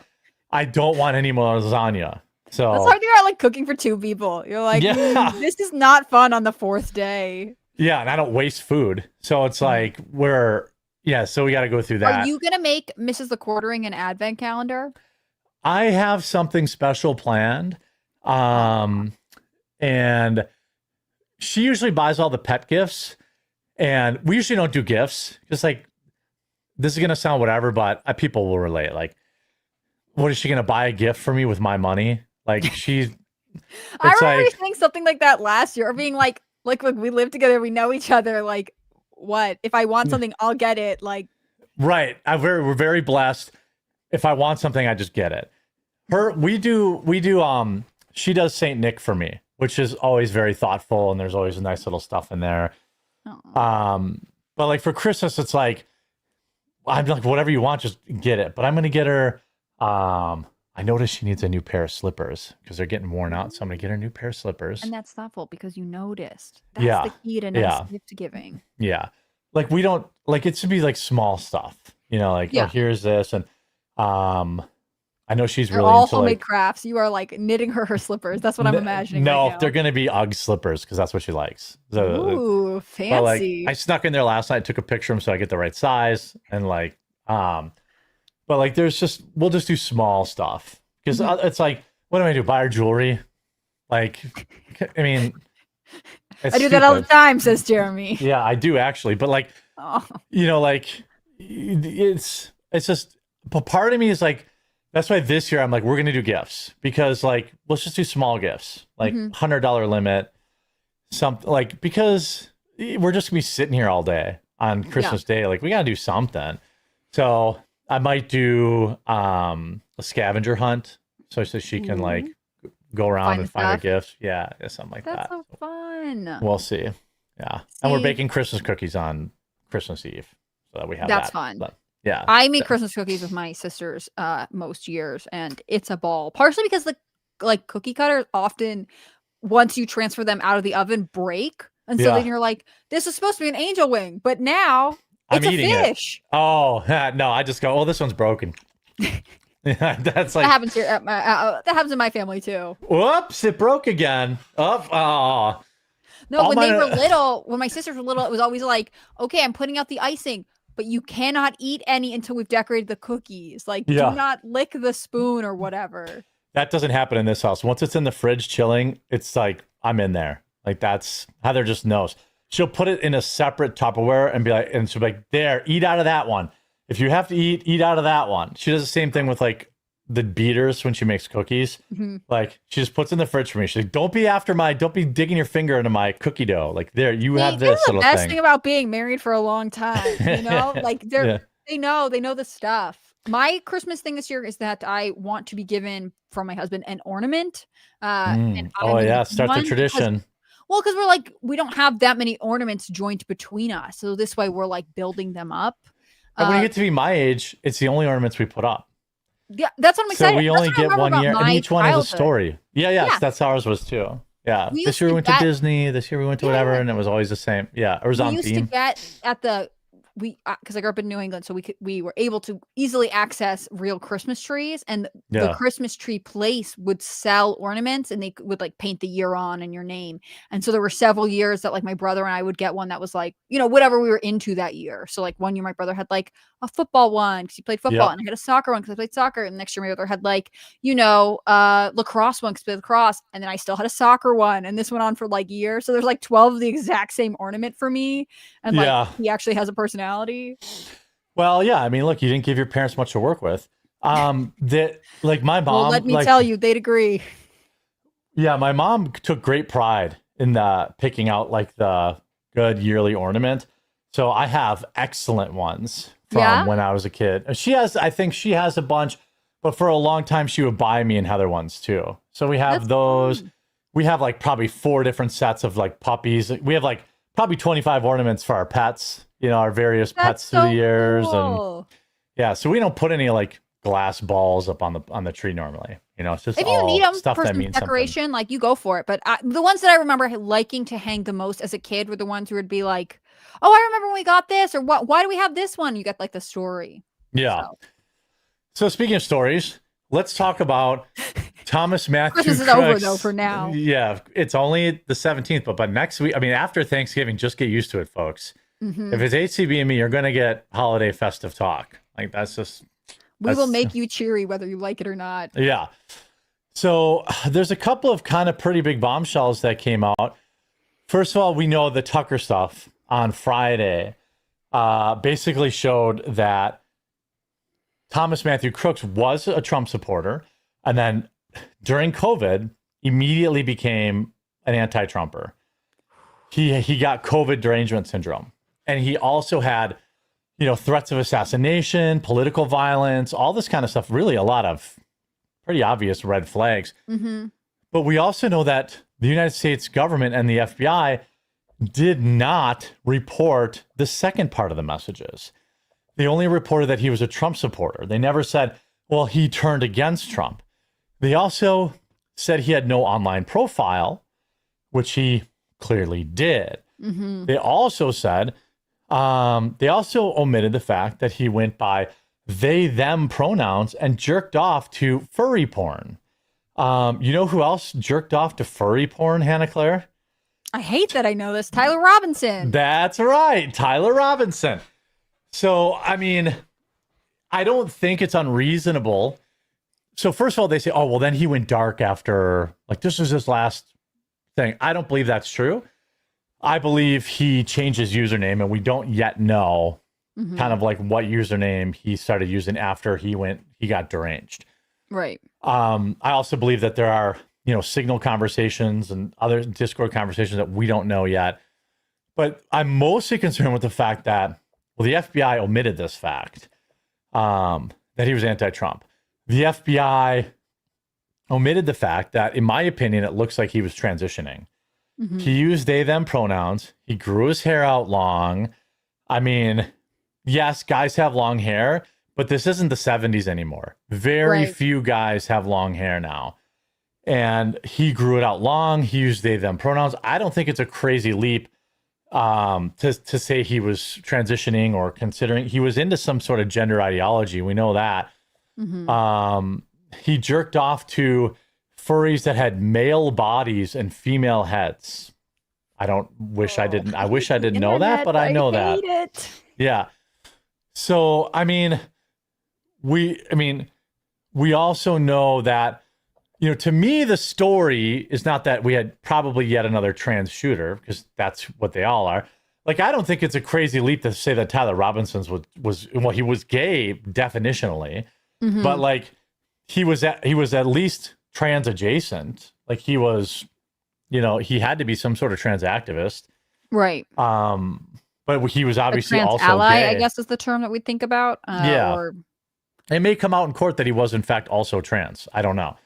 Speaker 2: I don't want any more lasagna. So
Speaker 5: that's hard to figure out, like cooking for 2 people. You're like, this is not fun on the 4th day.
Speaker 2: Yeah, and I don't waste food. So it's like so we got to go through that.
Speaker 5: Are you gonna make Mrs. the Quartering an advent calendar?
Speaker 2: I have something special planned. And she usually buys all the pet gifts, and we usually don't do gifts. Just like, this is going to sound whatever, but people will relate. Like, what is she going to buy a gift for me with my money? Like
Speaker 5: I remember you saying something like that last year, or being like when we live together, we know each other. Like, what if I want something, I'll get it. Like,
Speaker 2: right. We're very blessed. If I want something, I just get it. We do. She does Saint Nick for me, which is always very thoughtful, and there's always nice little stuff in there. But like for Christmas, it's like, I'm like, whatever you want, just get it. But I'm gonna get her. I noticed she needs a new pair of slippers because they're getting worn out. So I'm gonna get her a new pair of slippers.
Speaker 5: and that's thoughtful because you noticed. That's the key to nice gift giving.
Speaker 2: Yeah. Like we don't like it should be like small stuff, like, oh, here's this. And I know she's really
Speaker 5: all
Speaker 2: into
Speaker 5: homemade
Speaker 2: like
Speaker 5: crafts. You are like knitting her slippers. That's what I'm imagining.
Speaker 2: No,
Speaker 5: right now.
Speaker 2: they're gonna be UGG slippers because that's what she likes.
Speaker 5: Ooh, fancy.
Speaker 2: But like, I snuck in there last night, took a picture of them so I get the right size, and like, but like, we'll just do small stuff because it's like, what do I do? Buy her jewelry? Like, I mean,
Speaker 5: I do that all the time, says Jeremy.
Speaker 2: Yeah, I do actually, but like, like, it's just. But part of me is like, that's why this year I'm like, we're gonna do gifts because like, let's just do small gifts, like $100 limit, something like, because we're just gonna be sitting here all day on Christmas Day. Like, we gotta do something. So I might do a scavenger hunt so she can like go around and find her gifts. Yeah, something like that.
Speaker 5: That's so fun.
Speaker 2: We'll see. Yeah, and we're baking Christmas cookies on Christmas Eve, so that we have
Speaker 5: that's
Speaker 2: that.
Speaker 5: fun.
Speaker 2: But, yeah,
Speaker 5: I make Christmas cookies with my sisters most years, and it's a ball. Partially because the cookie cutters often, once you transfer them out of the oven, break, and so then you're like, this is supposed to be an angel wing, but now it's
Speaker 2: I'm
Speaker 5: a
Speaker 2: eating
Speaker 5: fish.
Speaker 2: It. Oh no, I just go, oh, this one's broken. That's like
Speaker 5: that happens here. That happens in my family too.
Speaker 2: Whoops! It broke again. Oh.
Speaker 5: No, when they were little, when my sisters were little, it was always like, okay, I'm putting out the icing, but you cannot eat any until we've decorated the cookies. Like, do not lick the spoon or whatever.
Speaker 2: That doesn't happen in this house. Once it's in the fridge chilling, it's like, I'm in there. Like, that's Heather just knows. She'll put it in a separate Tupperware and be like, and she'll be like, there, eat out of that one. If you have to eat out of that one. She does the same thing with like the beaters when she makes cookies. Like, she just puts in the fridge for me. She's like, don't be digging your finger into my cookie dough. Like, there, you have this little thing.
Speaker 5: The best thing about being married for a long time, like they know the stuff. My Christmas thing this year is that I want to be given from my husband an ornament.
Speaker 2: Start the tradition.
Speaker 5: Because we're like, we don't have that many ornaments joined between us. So this way we're like building them up.
Speaker 2: And when you get to be my age, it's the only ornaments we put up.
Speaker 5: Yeah, that's what I'm excited.
Speaker 2: So we only get 1 year, and each one has a story. Yeah, that's how ours was too. Yeah, this year we went to Disney. This year we went to whatever, and it was always the same. Yeah, it was on theme. We used to
Speaker 5: get at the because I grew up in New England, so we were able to easily access real Christmas trees, and the Christmas tree place would sell ornaments, and they would like paint the year on and your name. And so there were several years that like my brother and I would get one that was like, whatever we were into that year. So like one year my brother had like a football one because he played football, and I had a soccer one because I played soccer. And next year my brother had like lacrosse one because I played lacrosse, and then I still had a soccer one, and this went on for like years. So there's like 12 of the exact same ornament for me, and like he actually has a personality.
Speaker 2: Well, yeah, I mean, look, you didn't give your parents much to work with. That like my mom.
Speaker 5: Well, let me tell you, they'd agree.
Speaker 2: Yeah, my mom took great pride in picking out like the good yearly ornament. So I have excellent ones from when I was a kid. I think she has a bunch, but for a long time she would buy me and Heather ones too. So we have those. Fun. We have like probably 4 different sets of like puppies. We have like probably 25 ornaments for our pets. Our various pets through the years. Cool. And so we don't put any like glass balls up on the tree normally. It's just
Speaker 5: if you need them
Speaker 2: stuff
Speaker 5: for
Speaker 2: that means
Speaker 5: decoration,
Speaker 2: something.
Speaker 5: Like you go for it. But the ones that I remember liking to hang the most as a kid were the ones who would be like, "Oh, I remember when we got this," or "What? Why do we have this one?" You get like the story.
Speaker 2: Yeah. So speaking of stories, let's talk about Thomas Matthew
Speaker 5: Christmas is over though for now.
Speaker 2: Yeah, it's only the 17th, but next week, I mean, after Thanksgiving, just get used to it, folks. If it's HCB and me, you're going to get holiday festive talk. Like
Speaker 5: We will make you cheery whether you like it or not.
Speaker 2: Yeah. So there's a couple of kind of pretty big bombshells that came out. First of all, we know the Tucker stuff on Friday basically showed that Thomas Matthew Crooks was a Trump supporter, and then during COVID immediately became an anti-Trumper. He got COVID derangement syndrome, and he also had, threats of assassination, political violence, all this kind of stuff. Really, a lot of pretty obvious red flags. But we also know that the United States government and the FBI did not report the second part of the messages. They only reported that he was a Trump supporter. They never said, well, he turned against Trump. They also said he had no online profile, which he clearly did. They also said, they also omitted the fact that he went by they, them pronouns and jerked off to furry porn. You know who else jerked off to furry porn, Hannah Claire?
Speaker 5: I hate that I know this. Tyler Robinson.
Speaker 2: That's right. Tyler Robinson. So, I mean, I don't think it's unreasonable. So first of all, they say, oh, well, then he went dark after, like, this was his last thing. I don't believe that's true. I believe he changed his username, and we don't yet know kind of like what username he started using after he got deranged.
Speaker 5: Right.
Speaker 2: I also believe that there are, Signal conversations and other Discord conversations that we don't know yet. But I'm mostly concerned with the fact that, well, the FBI omitted this fact, that he was anti-Trump. The FBI omitted the fact that, in my opinion, it looks like he was transitioning. He used they, them pronouns. He grew his hair out long. I mean, yes, guys have long hair, but this isn't the 70s anymore. Very few guys have long hair now. And he grew it out long. He used they, them pronouns. I don't think it's a crazy leap to say he was transitioning or considering. He was into some sort of gender ideology. We know that. He jerked off to furries that had male bodies and female heads. I wish I didn't know that, but I know that.
Speaker 5: It.
Speaker 2: Yeah. So, I mean, we also know that, to me, the story is not that we had probably yet another trans shooter, because that's what they all are. Like, I don't think it's a crazy leap to say that Tyler Robinson he was gay definitionally, but like he was at least trans adjacent. Like he was, he had to be some sort of trans activist.
Speaker 5: Right.
Speaker 2: But he was obviously
Speaker 5: trans
Speaker 2: also
Speaker 5: ally,
Speaker 2: gay.
Speaker 5: I guess is the term that we think about. Or...
Speaker 2: It may come out in court that he was in fact also trans. I don't know.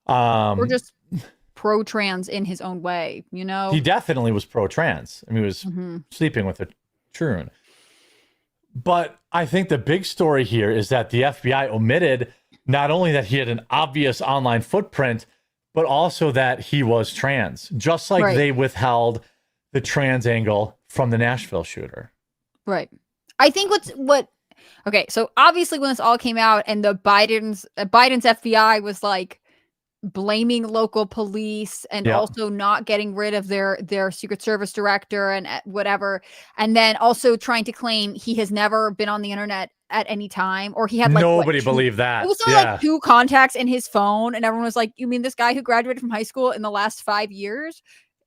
Speaker 5: Or just pro-trans in his own way,
Speaker 2: He definitely was pro-trans. I mean, he was sleeping with a troon. But I think the big story here is that the FBI omitted not only that he had an obvious online footprint, but also that he was trans, just like they withheld the trans angle from the Nashville shooter.
Speaker 5: Right. I think okay, so obviously when this all came out and the Biden's FBI was like blaming local police and also not getting rid of their Secret Service director and whatever, and then also trying to claim he has never been on the internet at any time, or he had like
Speaker 2: nobody believed that.
Speaker 5: It was only like 2 contacts in his phone, and everyone was like, "You mean this guy who graduated from high school in the last 5 years,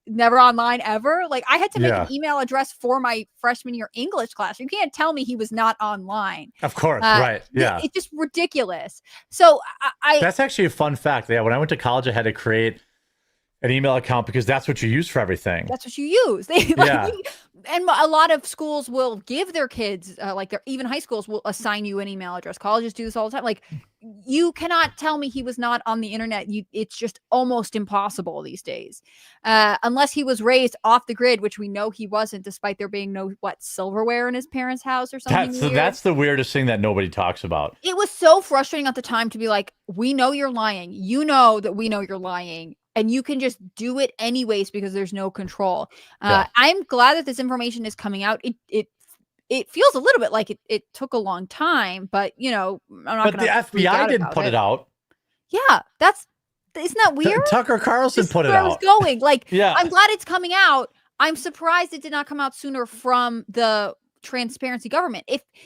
Speaker 5: never online ever?" Like I had to make an email address for my freshman year English class. You can't tell me he was not online.
Speaker 2: Of course, right? Yeah,
Speaker 5: it's just ridiculous. So
Speaker 2: that's actually a fun fact. Yeah, when I went to college, I had to create an email account because that's what you use for everything.
Speaker 5: That's what you use. And a lot of schools will give their kids, even high schools will assign you an email address. Colleges do this all the time. Like, you cannot tell me he was not on the internet. It's just almost impossible these days. Unless he was raised off the grid, which we know he wasn't, despite there being no, silverware in his parents' house or something.
Speaker 2: That's the weirdest thing that nobody talks about.
Speaker 5: It was so frustrating at the time to be like, we know you're lying. You know that we know you're lying. And you can just do it anyways because there's no control. I'm glad that this information is coming out. It feels a little bit like it took a long time, but I'm not.
Speaker 2: But the FBI didn't put it out.
Speaker 5: Yeah, that's Isn't that weird?
Speaker 2: Tucker Carlson
Speaker 5: This is
Speaker 2: put it
Speaker 5: where I was
Speaker 2: out.
Speaker 5: going. Like,
Speaker 2: Yeah.
Speaker 5: I'm glad it's coming out. I'm surprised it did not come out sooner from the transparency government.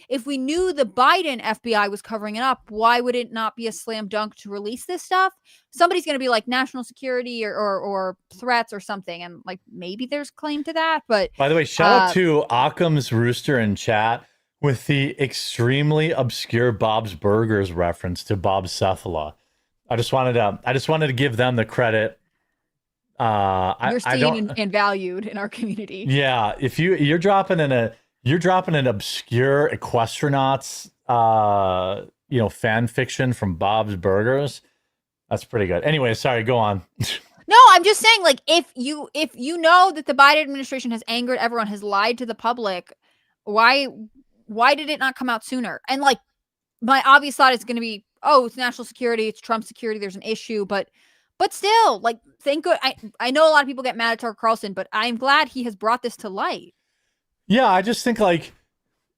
Speaker 5: If we knew the Biden FBI was covering it up, why would it not be a slam dunk to release this stuff? Somebody's going to be like national security or threats or something, and like maybe there's claim to that. But
Speaker 2: By the way, shout out to Occam's Rooster in chat with the extremely obscure Bob's Burgers reference to Bob Cephala. I just wanted to give them the credit.
Speaker 5: You're seen and valued in our community.
Speaker 2: Yeah, if you're dropping an obscure Equestronauts fan fiction from Bob's Burgers, that's pretty good. Anyway, sorry, go on.
Speaker 5: No, I'm just saying, like, if you know that the Biden administration has angered everyone, has lied to the public, why did it not come out sooner? And like, my obvious thought is going to be, oh, it's national security, it's Trump security, there's an issue, but still, like, thank good. I know a lot of people get mad at Tucker Carlson, but I'm glad he has brought this to light.
Speaker 2: Yeah, I just think like,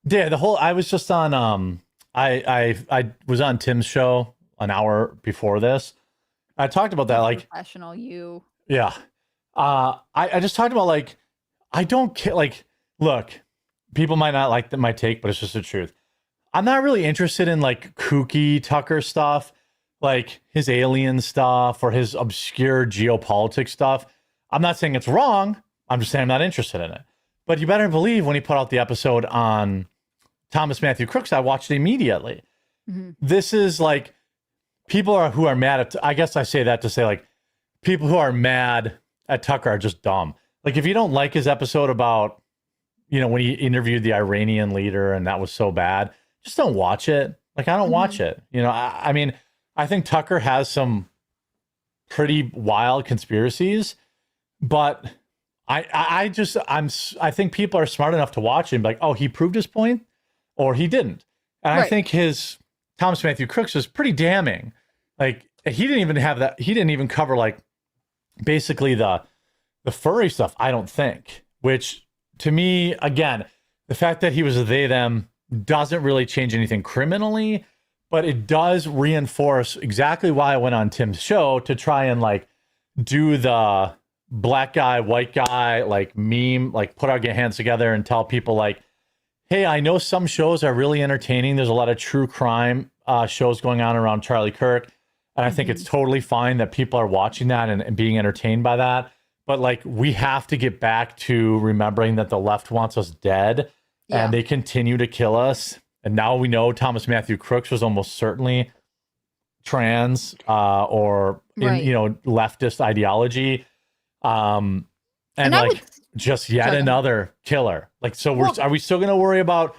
Speaker 2: yeah, I was just on I was on Tim's show an hour before this. I talked about that, like
Speaker 5: professional you.
Speaker 2: Yeah. I just talked about like, I don't care. Like, look, people might not like my take, but it's just the truth. I'm not really interested in like kooky Tucker stuff, like his alien stuff or his obscure geopolitics stuff. I'm not saying it's wrong. I'm just saying I'm not interested in it. But you better believe when he put out the episode on Thomas Matthew Crooks, I watched it immediately. Mm-hmm. This is like people who are mad at, I guess I say that to say like people who are mad at Tucker are just dumb. Like if you don't like his episode about, when he interviewed the Iranian leader and that was so bad, just don't watch it. Like I don't watch it. I mean, I think Tucker has some pretty wild conspiracies, but I think people are smart enough to watch it and be like, oh, he proved his point or he didn't. And right. I think his Thomas Matthew Crooks was pretty damning. Like he didn't even have that. He didn't even cover like basically the furry stuff. I don't think, which to me, again, the fact that he was a they, them doesn't really change anything criminally, but it does reinforce exactly why I went on Tim's show to try and like do the black guy, white guy, like meme, like put our hands together and tell people like, hey, I know some shows are really entertaining. There's a lot of true crime shows going on around Charlie Kirk. And I think it's totally fine that people are watching that and being entertained by that. But like, we have to get back to remembering that the left wants us dead and they continue to kill us. And now we know Thomas Matthew Crooks was almost certainly trans or leftist ideology. And like just yet another killer. Like, so are we still going to worry about,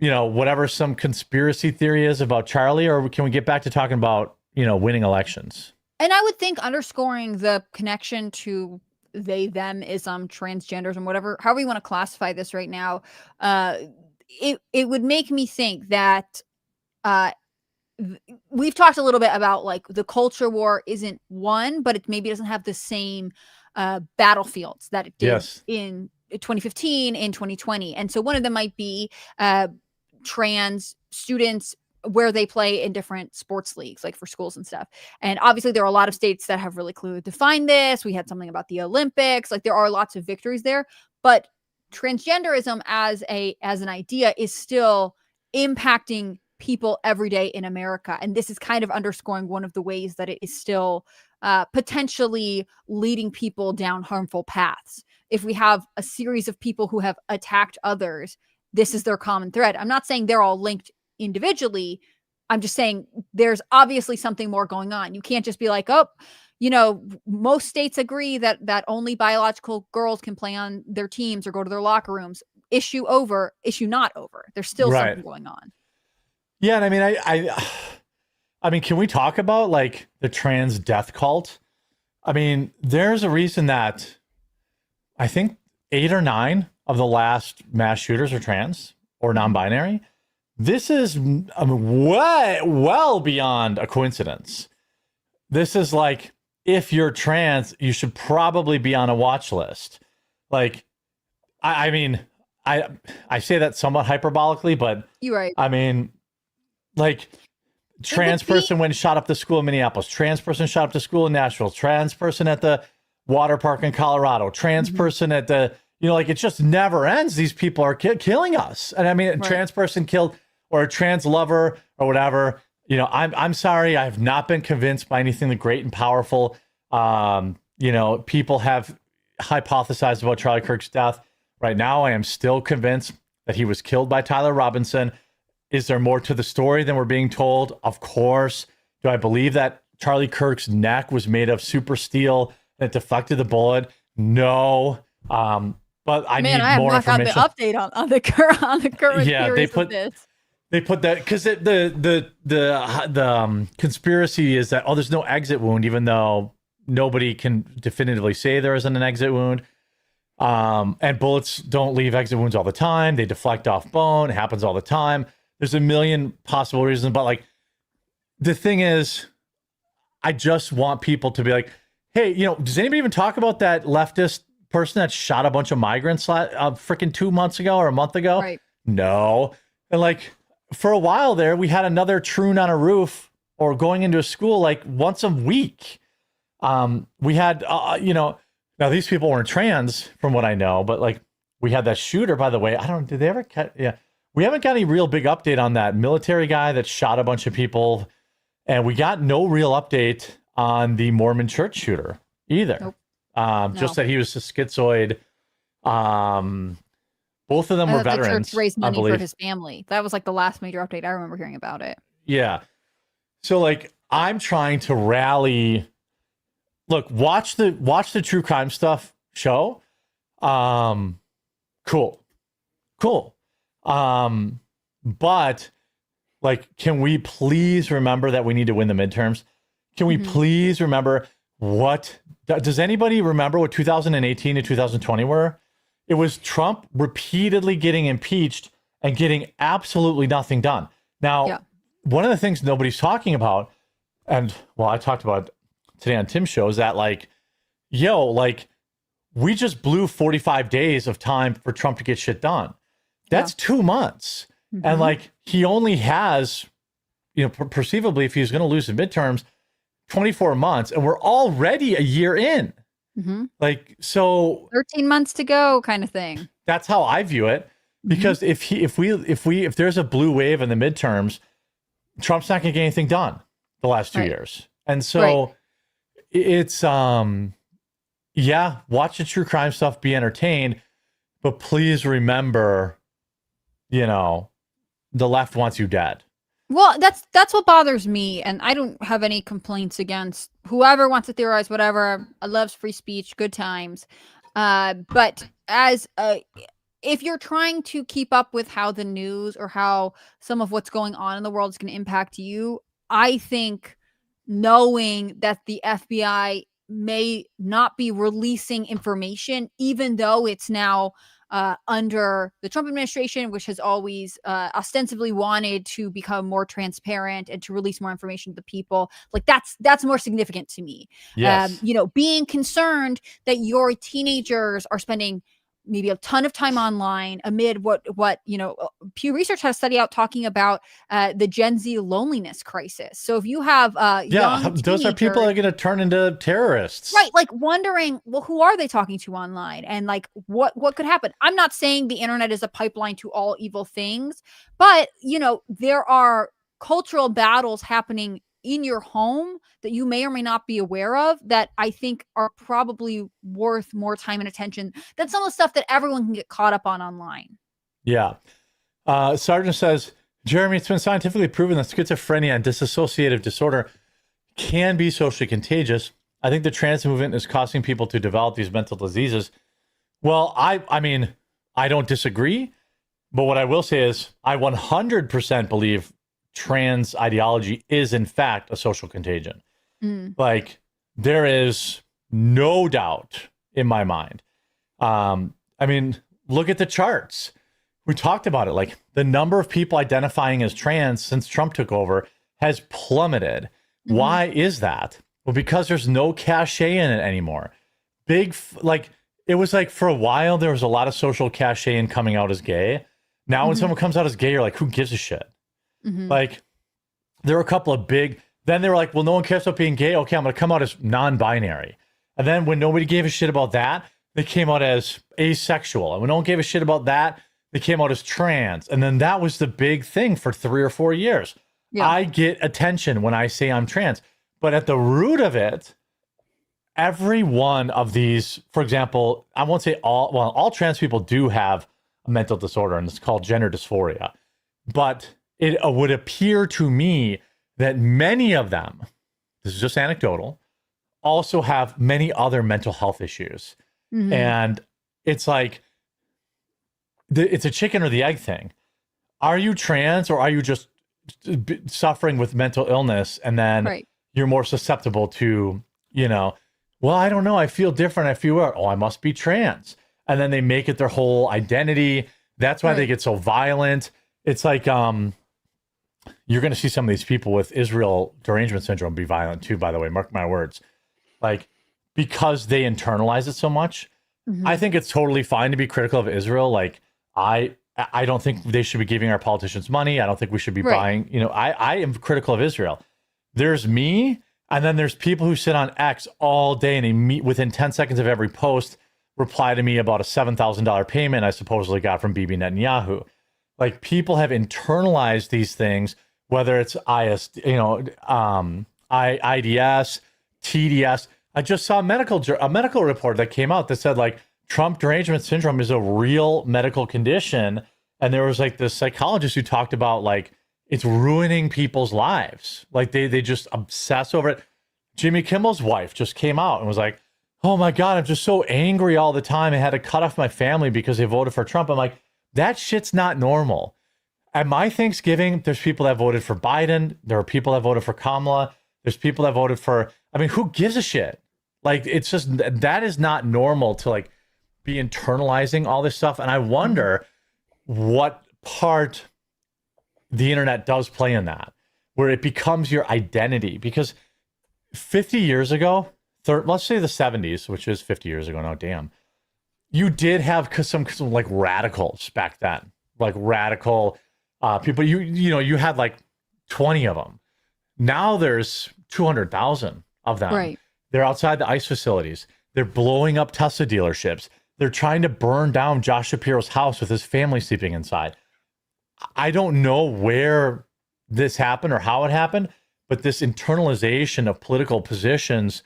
Speaker 2: whatever some conspiracy theory is about Charlie, or can we get back to talking about, winning elections?
Speaker 5: And I would think underscoring the connection to they, them ism, transgenderism, whatever, however you want to classify this right now, it would make me think that we've talked a little bit about like the culture war isn't won, but it maybe doesn't have the same battlefields that it did in 2015, in 2020. And so one of them might be trans students where they play in different sports leagues, like for schools and stuff. And obviously there are a lot of states that have really clearly defined this. We had something about the Olympics, like there are lots of victories there, but transgenderism as an idea is still impacting people every day in America. And this is kind of underscoring one of the ways that it is still potentially leading people down harmful paths. If we have a series of people who have attacked others, this is their common thread. I'm not saying they're all linked individually. I'm just saying there's obviously something more going on. You can't just be like, oh, most states agree that only biological girls can play on their teams or go to their locker rooms. Issue over, issue not over. There's still something going on.
Speaker 2: Yeah. And I mean, I mean, can we talk about like the trans death cult? I mean, there's a reason that I think 8 or 9 of the last mass shooters are trans or non-binary. This is well beyond a coincidence. This is like, if you're trans, you should probably be on a watch list. Like, I mean, I say that somewhat hyperbolically, but
Speaker 5: you're right.
Speaker 2: I mean, like, Trans person went and shot up the school in Minneapolis. Trans person shot up the school in Nashville. Trans person at the water park in Colorado. Trans person at the, like it just never ends. These people are killing us. And I mean, a trans person killed, or a trans lover or whatever. I'm sorry. I have not been convinced by anything the great and powerful. People have hypothesized about Charlie Kirk's death. Right now, I am still convinced that he was killed by Tyler Robinson. Is there more to the story than we're being told? Of course. Do I believe that Charlie Kirk's neck was made of super steel and it deflected the bullet? No. But I need more information.
Speaker 5: I have not got the update on the current theories of this.
Speaker 2: They put that because the conspiracy is that there's no exit wound, even though nobody can definitively say there isn't an exit wound. And bullets don't leave exit wounds all the time. They deflect off bone. It happens all the time. There's a million possible reasons, but like the thing is, I just want people to be like, hey, does anybody even talk about that leftist person that shot a bunch of migrants freaking 2 months ago or a month ago?
Speaker 5: Right. No.
Speaker 2: And like for a while there, we had another troon on a roof or going into a school like once a week. We had, now these people weren't trans from what I know, but like we had that shooter, by the way. Did they ever catch? Yeah. We haven't got any real big update on that military guy that shot a bunch of people. And we got no real update on the Mormon church shooter either. Nope. Just that he was a schizoid. Both of them were veterans.
Speaker 5: The church raised money for his family. That was like the last major update I remember hearing about it.
Speaker 2: Yeah. So like I'm trying to rally. Look, watch the true crime stuff show. Cool. But like, can we please remember that we need to win the midterms? Can we please remember does anybody remember what 2018 to 2020 were? It was Trump repeatedly getting impeached and getting absolutely nothing done. Now, one of the things nobody's talking about, and I talked about today on Tim's show, is that we just blew 45 days of time for Trump to get shit done. That's 2 months. And like, he only has, perceivably, if he's going to lose the midterms, 24 months, and we're already a year in. Like, so
Speaker 5: 13 months to go kind of thing.
Speaker 2: That's how I view it. Because if there's a blue wave in the midterms, Trump's not going to get anything done the last 2 years. And so it's, watch the true crime stuff, be entertained, but please remember, the left wants you dead.
Speaker 5: Well, that's what bothers me, and I don't have any complaints against whoever wants to theorize whatever. I love free speech, good times. But if you're trying to keep up with how the news or how some of what's going on in the world is going to impact you, I think knowing that the FBI may not be releasing information, even though it's now under the Trump administration, which has always ostensibly wanted to become more transparent and to release more information to the people, like that's more significant to me.
Speaker 2: Yes.
Speaker 5: Being concerned that your teenagers are spending maybe a ton of time online amid what Pew Research has a study out talking about the Gen Z loneliness crisis. So if you have young
Speaker 2: those are people that are going to turn into terrorists,
Speaker 5: right? Like wondering, well, who are they talking to online, and like what could happen? I'm not saying the internet is a pipeline to all evil things, but there are cultural battles happening in your home that you may or may not be aware of that I think are probably worth more time and attention than some of the stuff that everyone can get caught up on online.
Speaker 2: Yeah. Sargent says, Jeremy, it's been scientifically proven that schizophrenia and dissociative disorder can be socially contagious. I think the trans movement is causing people to develop these mental diseases. Well, I mean, I don't disagree, but what I will say is I 100% believe trans ideology is in fact a social contagion. Like there is no doubt in my mind. I mean, look at the charts. We talked about it. Like the number of people identifying as trans since Trump took over has plummeted. Why is that? Well, because there's no cachet in it anymore. It was like for a while, there was a lot of social cachet in coming out as gay. Now, when someone comes out as gay, you're like, who gives a shit? Like, there were a couple of big, then they were like, well, no one cares about being gay. Okay, I'm going to come out as non-binary. And then when nobody gave a shit about that, they came out as asexual. And when no one gave a shit about that, they came out as trans. And then that was the big thing for 3 or 4 years.
Speaker 5: Yeah.
Speaker 2: I get attention when I say I'm trans. But at the root of it, every one of these, for example, I won't say all trans people do have a mental disorder, and it's called gender dysphoria. But it would appear to me that many of them, this is just anecdotal, also have many other mental health issues.
Speaker 5: Mhm.
Speaker 2: And it's like, it's a chicken or the egg thing. Are you trans, or are you just suffering with mental illness, and then
Speaker 5: Right.
Speaker 2: you're more susceptible to, well, I don't know, I feel different, I feel weird. Oh, I must be trans. And then they make it their whole identity. That's why they
Speaker 5: Right.
Speaker 2: get so violent. It's like, you're going to see some of these people with Israel derangement syndrome be violent too, by the way, mark my words. Like, because they internalize it so much.
Speaker 5: Mhm.
Speaker 2: I think it's totally fine to be critical of Israel. Like, I don't think they should be giving our politicians money. I don't think we should be
Speaker 5: Right.
Speaker 2: buying, I am critical of Israel. There's me, and then there's people who sit on X all day, and they meet within 10 seconds of every post, reply to me about a $7,000 payment I supposedly got from Bibi Netanyahu. Like, people have internalized these things, whether it's IDS, TDS. I just saw a medical report that came out that said, like, Trump derangement syndrome is a real medical condition. And there was like this psychologist who talked about, like, it's ruining people's lives. Like, they just obsess over it. Jimmy Kimmel's wife just came out and was like, oh my God, I'm just so angry all the time. I had to cut off my family because they voted for Trump. I'm like, that shit's not normal. At my Thanksgiving, there's people that voted for Biden. There are people that voted for Kamala. There's people that voted for, who gives a shit? Like, it's just, that is not normal to, like, be internalizing all this stuff. And I wonder what part the internet does play in that, where it becomes your identity. Because 50 years ago, let's say the 70s, which is 50 years ago now, damn, you did have some like radicals back then, like radical people. You had like 20 of them. Now there's 200,000 of them.
Speaker 5: Right.
Speaker 2: They're outside the ICE facilities. They're blowing up Tesla dealerships. They're trying to burn down Josh Shapiro's house with his family sleeping inside. I don't know where this happened or how it happened, but this internalization of political positions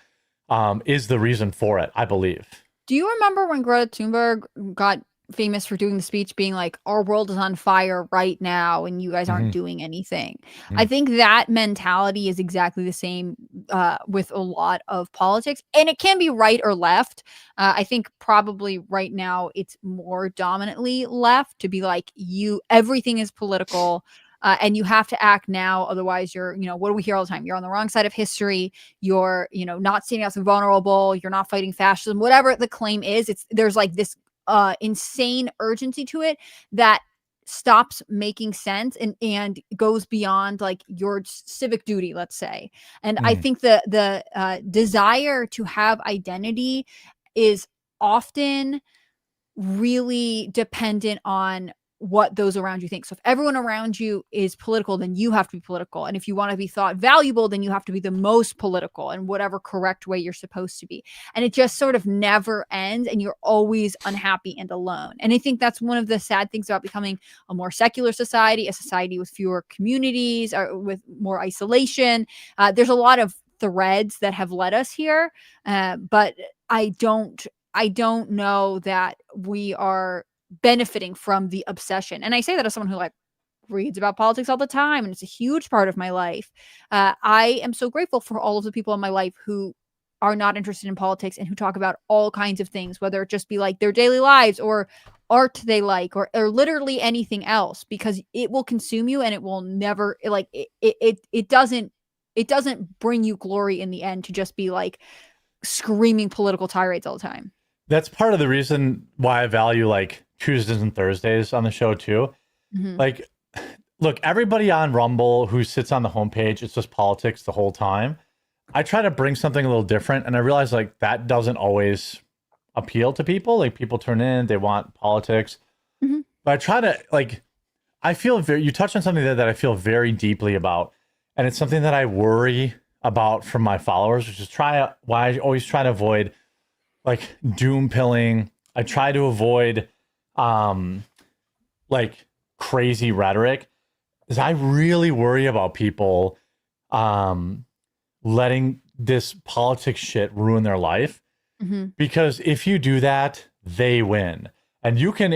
Speaker 2: is the reason for it, I believe.
Speaker 5: Do you remember when Greta Thunberg got famous for doing the speech being like, our world is on fire right now and you guys aren't doing anything? I think that mentality is exactly the same with a lot of politics, and it can be right or left. I think probably right now it's more dominantly left to be like, everything is political. And you have to act now, otherwise you're, what do we hear all the time? You're on the wrong side of history. You're, not standing up for vulnerable. You're not fighting fascism. Whatever the claim is, there's like this insane urgency to it that stops making sense and goes beyond like your civic duty, let's say. And I think the desire to have identity is often really dependent on what those around you think. So if everyone around you is political, then you have to be political. And if you want to be thought valuable, then you have to be the most political in whatever correct way you're supposed to be. And it just sort of never ends, and you're always unhappy and alone. And I think that's one of the sad things about becoming a more secular society, a society with fewer communities or with more isolation. There's a lot of threads that have led us here. But I don't know that we are benefiting from the obsession. And I say that as someone who like reads about politics all the time, and it's a huge part of my life. I am so grateful for all of the people in my life who are not interested in politics and who talk about all kinds of things, whether it just be like their daily lives or art they like, or literally anything else, because it will consume you and it will never like it doesn't bring you glory in the end to just be like screaming political tirades all the time.
Speaker 2: That's part of the reason why I value like Tuesdays and Thursdays on the show too. Like, look, everybody on Rumble who sits on the homepage, it's just politics the whole time. I try to bring something a little different, and I realize like that doesn't always appeal to people. Like, people turn in, they want politics. But I try to, like, I feel you touched on something there that I feel very deeply about. and it's something that I worry about from my followers, which is why I always try to avoid like doom pilling. I try to avoid like crazy rhetoric, is I really worry about people letting this politics shit ruin their life. Because if you do that, they win. And you can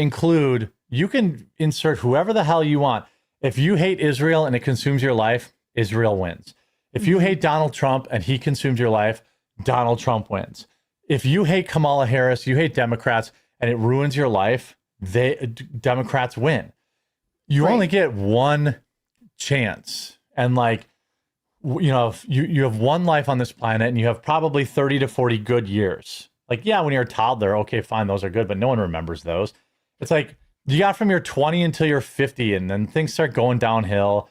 Speaker 2: insert whoever the hell you want. If you hate Israel and it consumes your life, Israel wins. If you hate Donald Trump and he consumes your life, Donald Trump wins. If you hate Kamala Harris, you hate Democrats, and it ruins your life, Democrats win. You only get one chance. And like, you know, you have one life on this planet and you have probably 30 to 40 good years. Like, yeah, when you're a toddler, okay, fine, those are good, but no one remembers those. It's like you got from your 20 until you're 50, and then things start going downhill.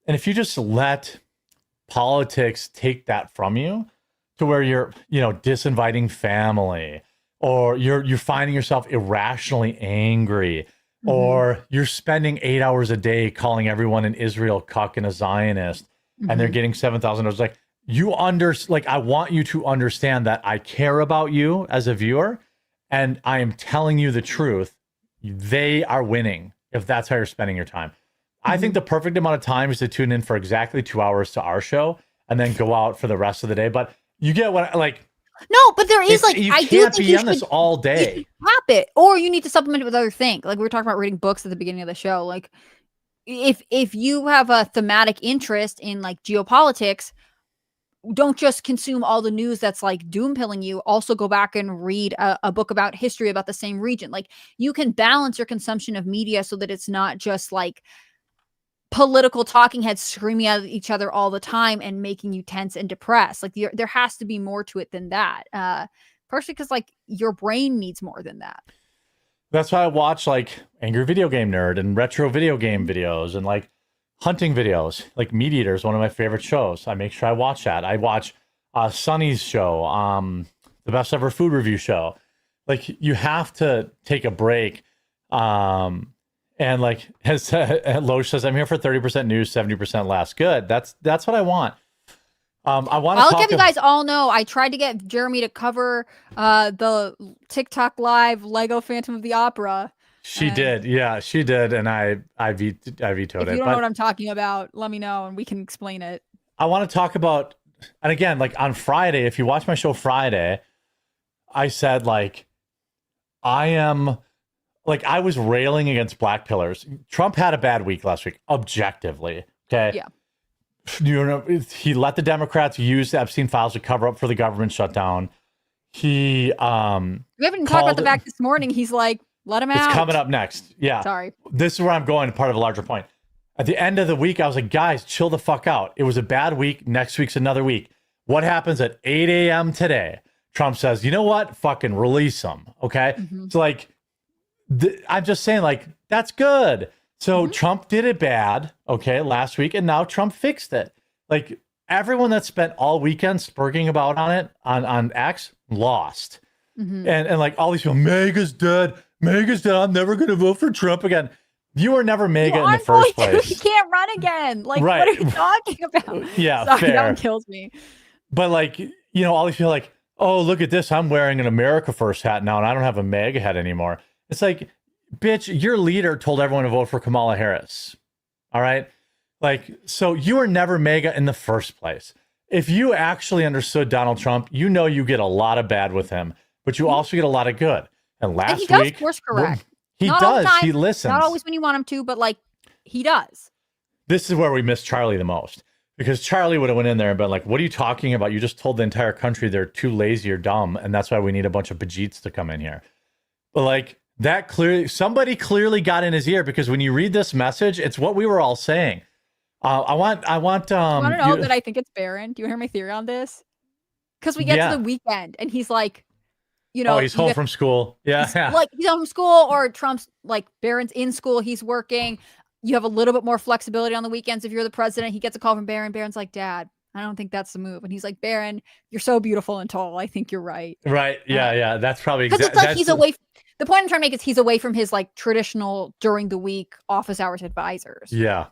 Speaker 2: And if you just let politics take that from you to where you're, you know, disinviting family, or you're finding yourself irrationally angry, or you're spending 8 hours a day calling everyone an Israel cuck and a Zionist, and they're getting $7,000. Like, I want you to understand that I care about you as a viewer, and I am telling you the truth. They are winning if that's how you're spending your time. I think the perfect amount of time is to tune in for exactly 2 hours to our show and then go out for the rest of the day. But you get what, like,
Speaker 5: no, but there is like,
Speaker 2: you
Speaker 5: I
Speaker 2: can't
Speaker 5: do think
Speaker 2: be
Speaker 5: you
Speaker 2: on this
Speaker 5: should
Speaker 2: all day.
Speaker 5: cap it, or you need to supplement it with other things. Like we were talking about reading books at the beginning of the show. Like if you have a thematic interest in like geopolitics, don't just consume all the news that's like doom pilling you. Also go back and read a book about history about the same region. Like you can balance your consumption of media so that it's not just like political talking heads screaming at each other all the time and making you tense and depressed. Like there has to be more to it than that. Partially because like your brain needs more than that.
Speaker 2: That's why I watch like Angry Video Game Nerd and retro video game videos and like hunting videos. Like Meat Eater is one of my favorite shows. I make sure I watch that. I watch Sonny's show, the Best Ever Food Review show. Like you have to take a break. And like as Loesch says, I'm here for 30% news, 70% less. Good. That's what I want. I'll
Speaker 5: have you guys all know I tried to get Jeremy to cover the TikTok live Lego Phantom of the Opera.
Speaker 2: She did. Yeah, she did. And I vetoed it.
Speaker 5: If you don't know what I'm talking about, let me know and we can explain it.
Speaker 2: I want to talk about, and again, like on Friday, if you watch my show Friday, I said like, I was railing against black pillars. Trump had a bad week last week, objectively. Okay.
Speaker 5: Yeah.
Speaker 2: You know, he let the Democrats use the Epstein files to cover up for the government shutdown. He
Speaker 5: we haven't talked about the fact this morning. He's like, let him out.
Speaker 2: It's coming up next. Yeah.
Speaker 5: Sorry.
Speaker 2: This is where I'm going, part of a larger point. At the end of the week, I was like, guys, chill the fuck out. It was a bad week. Next week's another week. What happens at 8 a.m. today? Trump says, you know what? Fucking release them. Okay. So like, I'm just saying, like, that's good. So Trump did it bad, okay, last week, and now Trump fixed it. Like, everyone that spent all weekend spurging about on it, on X, lost. And like, all these people, MAGA's dead. MAGA's dead. I'm never going to vote for Trump again. You were never MAGA in the first place.
Speaker 5: You can't run again. Like, what are you talking about?
Speaker 2: Yeah,
Speaker 5: sorry,
Speaker 2: fair.
Speaker 5: That one kills me.
Speaker 2: But like, you know, all these people like, oh, look at this. I'm wearing an America First hat now, and I don't have a MAGA hat anymore. It's like, bitch, your leader told everyone to vote for Kamala Harris. All right. Like, so you were never MAGA in the first place. If you actually understood Donald Trump, you know you get a lot of bad with him, but you also get a lot of good. And last
Speaker 5: he does
Speaker 2: week,
Speaker 5: course correct.
Speaker 2: He
Speaker 5: Not
Speaker 2: does.
Speaker 5: all the time,
Speaker 2: he listens.
Speaker 5: Not always when you want him to, but like he does.
Speaker 2: This is where we miss Charlie the most, because Charlie would have went in there and been like, what are you talking about? You just told the entire country they're too lazy or dumb, and that's why we need a bunch of Bajeets to come in here. But like, that somebody clearly got in his ear, because when you read this message, it's what we were all saying. I want
Speaker 5: you want to know that I think it's Barron? Do you want to hear my theory on this? Because we get to the weekend and he's like, you know,
Speaker 2: he's home from school. Yeah.
Speaker 5: Like he's home from school, or Trump's like Barron's in school, he's working. You have a little bit more flexibility on the weekends if you're the president. He gets a call from Barron. Barron's like, Dad, I don't think that's the move. And he's like, Barron, you're so beautiful and tall. I think you're right.
Speaker 2: Right. Yeah. That's probably
Speaker 5: because it's like he's away. The point I'm trying to make is he's away from his like traditional during the week office hours advisors.
Speaker 2: Yeah.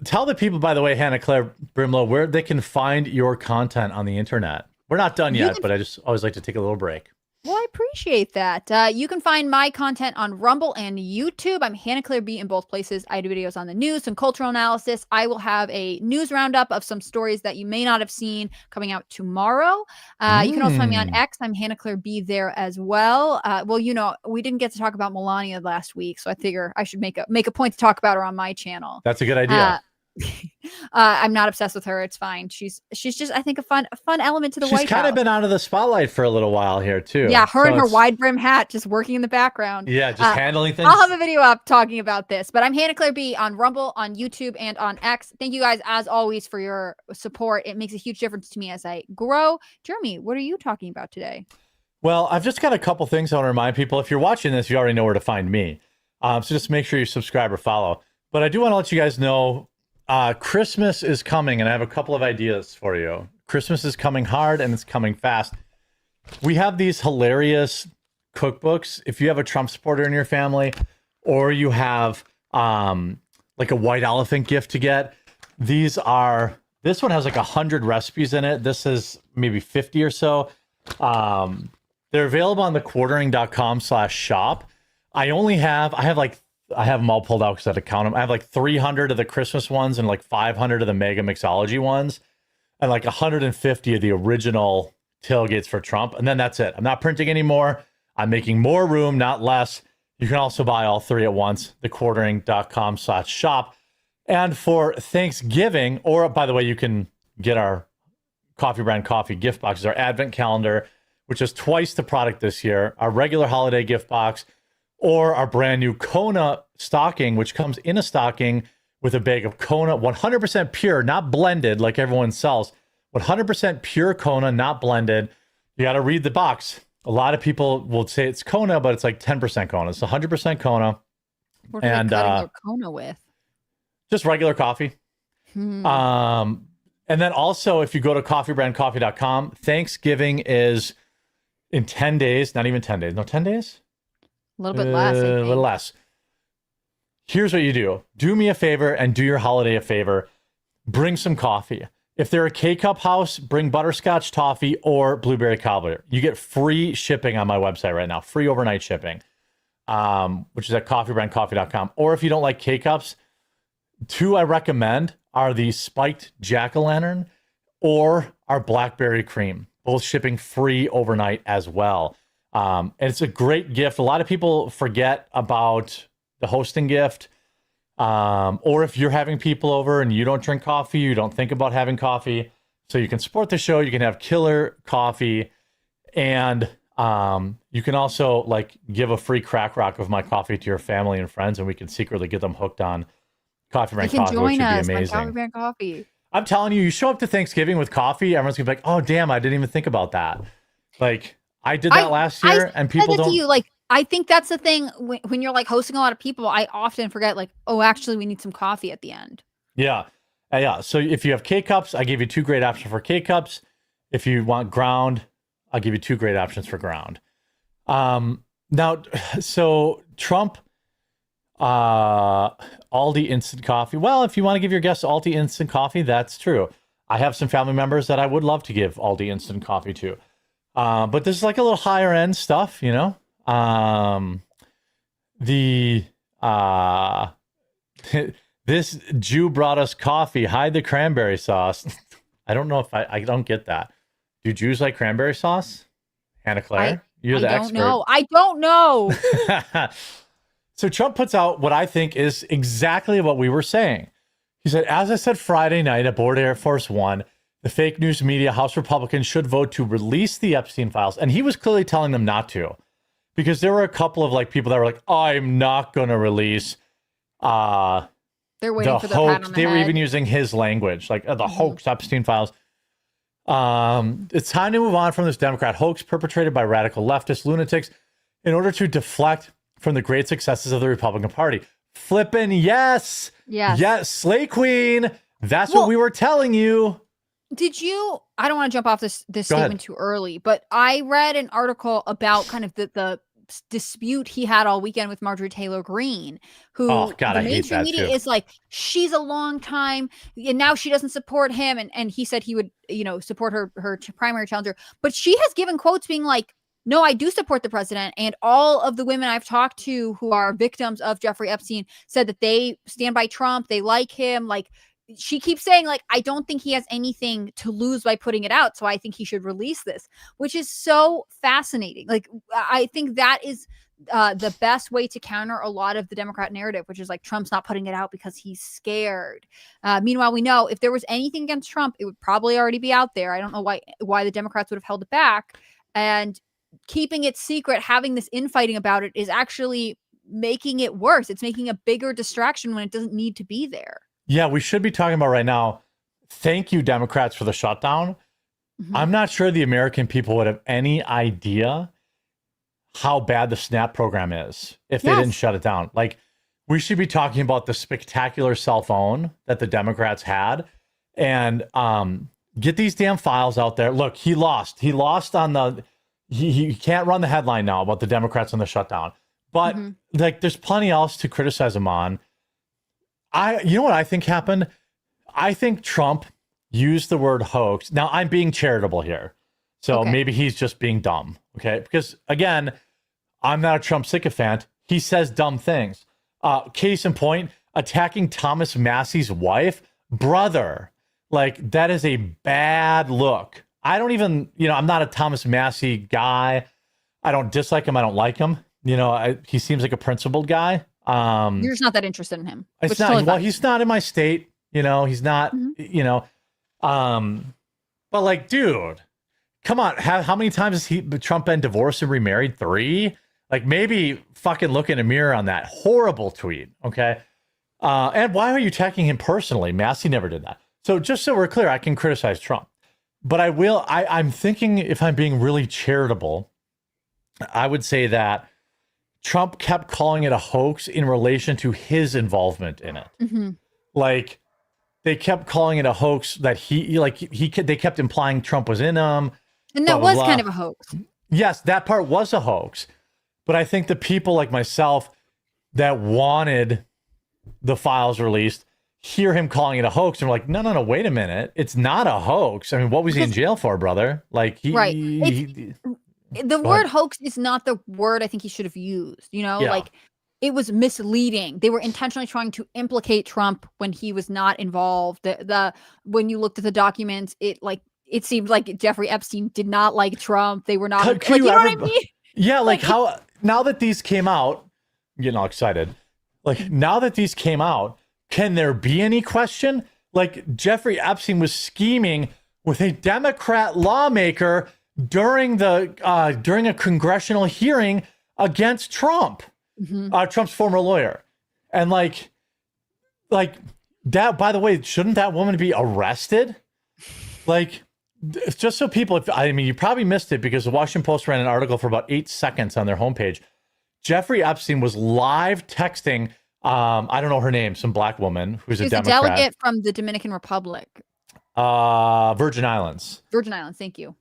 Speaker 2: Tell the people, by the way, Hannah Claire Brimlow, where they can find your content on the internet. We're not done yet, but I just always like to take a little break.
Speaker 5: Well, I appreciate that. You can find my content on Rumble and YouTube. I'm Hannah Claire B in both places. I do videos on the news and cultural analysis. I will have a news roundup of some stories that you may not have seen coming out tomorrow. You can also find me on X. I'm Hannah Claire B there as well. Well, you know, we didn't get to talk about Melania last week, so I figure I should make a point to talk about her on my channel.
Speaker 2: That's a good idea.
Speaker 5: I'm not obsessed with her. It's fine. She's just, I think, a fun element to the White House.
Speaker 2: She's kind of been out of the spotlight for a little while here too.
Speaker 5: Yeah, her and her wide brim hat just working in the background.
Speaker 2: Yeah, just handling things.
Speaker 5: I'll have a video up talking about this. But I'm Hannah Claire B on Rumble, on YouTube, and on X. Thank you guys, as always, for your support. It makes a huge difference to me as I grow. Jeremy, what are you talking about today?
Speaker 2: Well, I've just got a couple things I want to remind people. If you're watching this, you already know where to find me. So just make sure you subscribe or follow. But I do want to let you guys know Christmas is coming, and I have a couple of ideas for you. Christmas is coming hard, and it's coming fast. We have these hilarious cookbooks. If you have a Trump supporter in your family, or you have like a white elephant gift to get, this one has like 100 recipes in it. This is maybe 50 or so. They're available on thequartering.com/shop. I have them all pulled out because I had to count them. I have like 300 of the Christmas ones and like 500 of the mega mixology ones and like 150 of the original tailgates for Trump. And then that's it. I'm not printing anymore. I'm making more room, not less. You can also buy all three at once, thequartering.com/shop. And for Thanksgiving, or by the way, you can get our Coffee Brand Coffee gift boxes, our advent calendar, which is twice the product this year, our regular holiday gift box, or our brand new Kona stocking, which comes in a stocking with a bag of Kona, 100% pure, not blended like everyone sells. 100% pure Kona, not blended. You got to read the box. A lot of people will say it's Kona, but it's like 10% Kona. It's 100% Kona.
Speaker 5: What are they cutting your Kona with?
Speaker 2: Just regular coffee. And then also, if you go to coffeebrandcoffee.com, Thanksgiving is in 10 days, not even 10 days. No, 10 days?
Speaker 5: A little bit less.
Speaker 2: A little less. Here's what you do. Do me a favor and do your holiday a favor. Bring some coffee. If they're a K-Cup house, bring butterscotch toffee or blueberry cobbler. You get free shipping on my website right now. Free overnight shipping, which is at coffeebrandcoffee.com. Or if you don't like K-Cups, two I recommend are the spiked jack-o'-lantern or our blackberry cream. Both shipping free overnight as well. And it's a great gift. A lot of people forget about the hosting gift. Or if you're having people over and you don't drink coffee, you don't think about having coffee. So you can support the show. You can have killer coffee. And you can also like give a free crack rock of my coffee to your family and friends. And we can secretly get them hooked on Coffee Brand Coffee, which would be amazing.
Speaker 5: Coffee Brand Coffee.
Speaker 2: I'm telling you, you show up to Thanksgiving with coffee, everyone's gonna be like, oh, damn, I didn't even think about that. Like, I did that last year, and people don't. To you,
Speaker 5: like, I think that's the thing when you're like hosting a lot of people. I often forget, like, oh, actually, we need some coffee at the end.
Speaker 2: Yeah, yeah. So if you have K cups, I give you two great options for K cups. If you want ground, I'll give you two great options for ground. Now, so Trump, Aldi instant coffee. Well, if you want to give your guests Aldi instant coffee, that's true. I have some family members that I would love to give Aldi instant coffee to. But this is like a little higher end stuff, you know. This Jew brought us coffee. Hide the cranberry sauce. I don't know if I don't get that. Do Jews like cranberry sauce? Hannah Claire, you're the expert.
Speaker 5: I don't know.
Speaker 2: So Trump puts out what I think is exactly what we were saying. He said, as I said Friday night aboard Air Force One, the fake news media, House Republicans should vote to release the Epstein files. And he was clearly telling them not to, because there were a couple of like people that were like, I'm not going to release
Speaker 5: They're waiting
Speaker 2: the
Speaker 5: for the pat on
Speaker 2: hoax.
Speaker 5: the
Speaker 2: They were
Speaker 5: head.
Speaker 2: even using his language, like the hoax Epstein files. It's time to move on from this Democrat hoax perpetrated by radical leftist lunatics in order to deflect from the great successes of the Republican Party. Flippin' yes. Yes, Slay Queen. That's what we were telling you.
Speaker 5: Did you? I don't want to jump off this statement too early, but I read an article about kind of the dispute he had all weekend with Marjorie Taylor Greene, who
Speaker 2: Oh God,
Speaker 5: the
Speaker 2: I hate
Speaker 5: mainstream
Speaker 2: that
Speaker 5: media
Speaker 2: too.
Speaker 5: is like, she's a long time, and now she doesn't support him, and he said he would, support her primary challenger, but she has given quotes being like, no, I do support the president, and all of the women I've talked to who are victims of Jeffrey Epstein said that they stand by Trump, they like him, like. She keeps saying, like, I don't think he has anything to lose by putting it out, so I think he should release this, which is so fascinating. Like, I think that is the best way to counter a lot of the Democrat narrative, which is like Trump's not putting it out because he's scared. Meanwhile, we know if there was anything against Trump, it would probably already be out there. I don't know why the Democrats would have held it back. And keeping it secret, having this infighting about it is actually making it worse. It's making a bigger distraction when it doesn't need to be there.
Speaker 2: Yeah, we should be talking about right now. Thank you, Democrats, for the shutdown.
Speaker 5: Mhm.
Speaker 2: I'm not sure the American people would have any idea how bad the SNAP program is if they didn't shut it down. Like, we should be talking about the spectacular cell phone that the Democrats had, and get these damn files out there. Look, he lost. He lost on the. He can't run the headline now about the Democrats and the shutdown. But like, there's plenty else to criticize him on. You know what I think happened? I think Trump used the word hoax. Now, I'm being charitable here. So maybe he's just being dumb. Okay. Because again, I'm not a Trump sycophant. He says dumb things. Case in point, attacking Thomas Massey's wife. Brother, like, that is a bad look. I don't even, I'm not a Thomas Massey guy. I don't dislike him. I don't like him. He seems like a principled guy.
Speaker 5: You're just not that interested in him.
Speaker 2: It's not,
Speaker 5: totally
Speaker 2: well,
Speaker 5: fine.
Speaker 2: he's not in my state, he's not, but like, dude, come on. How many times has Trump been divorced and remarried? 3? Like, maybe fucking look in a mirror on that horrible tweet. Okay. And why are you attacking him personally? Massey never did that. So just so we're clear, I can criticize Trump, but I'm thinking, if I'm being really charitable, I would say that Trump kept calling it a hoax in relation to his involvement in it. Like, they kept calling it a hoax that they kept implying Trump was in them.
Speaker 5: And that was kind of a hoax.
Speaker 2: Yes, that part was a hoax. But I think the people like myself that wanted the files released hear him calling it a hoax and we're like, no, wait a minute. It's not a hoax. I mean, what was he in jail for, brother? Like,
Speaker 5: the word hoax is not the word I think he should have used, like, it was misleading. They were intentionally trying to implicate Trump when he was not involved. When you looked at the documents, it seemed like Jeffrey Epstein did not like Trump. They were not you know what I mean?
Speaker 2: Yeah, like how now that these came out, I'm getting all excited. Like, now that these came out, can there be any question? Like, Jeffrey Epstein was scheming with a Democrat lawmaker during a congressional hearing against Trump, Trump's former lawyer. And like that, by the way, shouldn't that woman be arrested? Like, just so people, you probably missed it because the Washington Post ran an article for about 8 seconds on their homepage. Jeffrey Epstein was live texting, I don't know her name, some black woman who's a Democrat.
Speaker 5: A delegate from the Dominican Republic.
Speaker 2: Virgin Islands.
Speaker 5: Virgin Islands, thank you.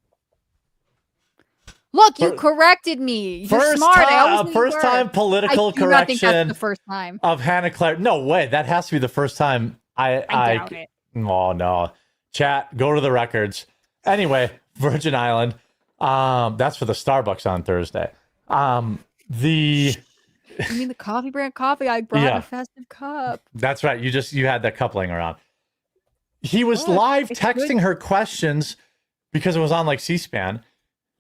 Speaker 5: Look, you corrected me. You're smart.
Speaker 2: First time political
Speaker 5: I do not think
Speaker 2: correction
Speaker 5: that's the first time.
Speaker 2: of Hannah Claire. No way. That has to be the first time. I
Speaker 5: doubt it.
Speaker 2: Oh, no. Chat, go to the records. Anyway, Virgin Island. That's for the Starbucks on Thursday. You
Speaker 5: mean the coffee brand coffee? I brought a festive cup.
Speaker 2: That's right. You had that cup laying around. He was live texting her questions because it was on like C-SPAN.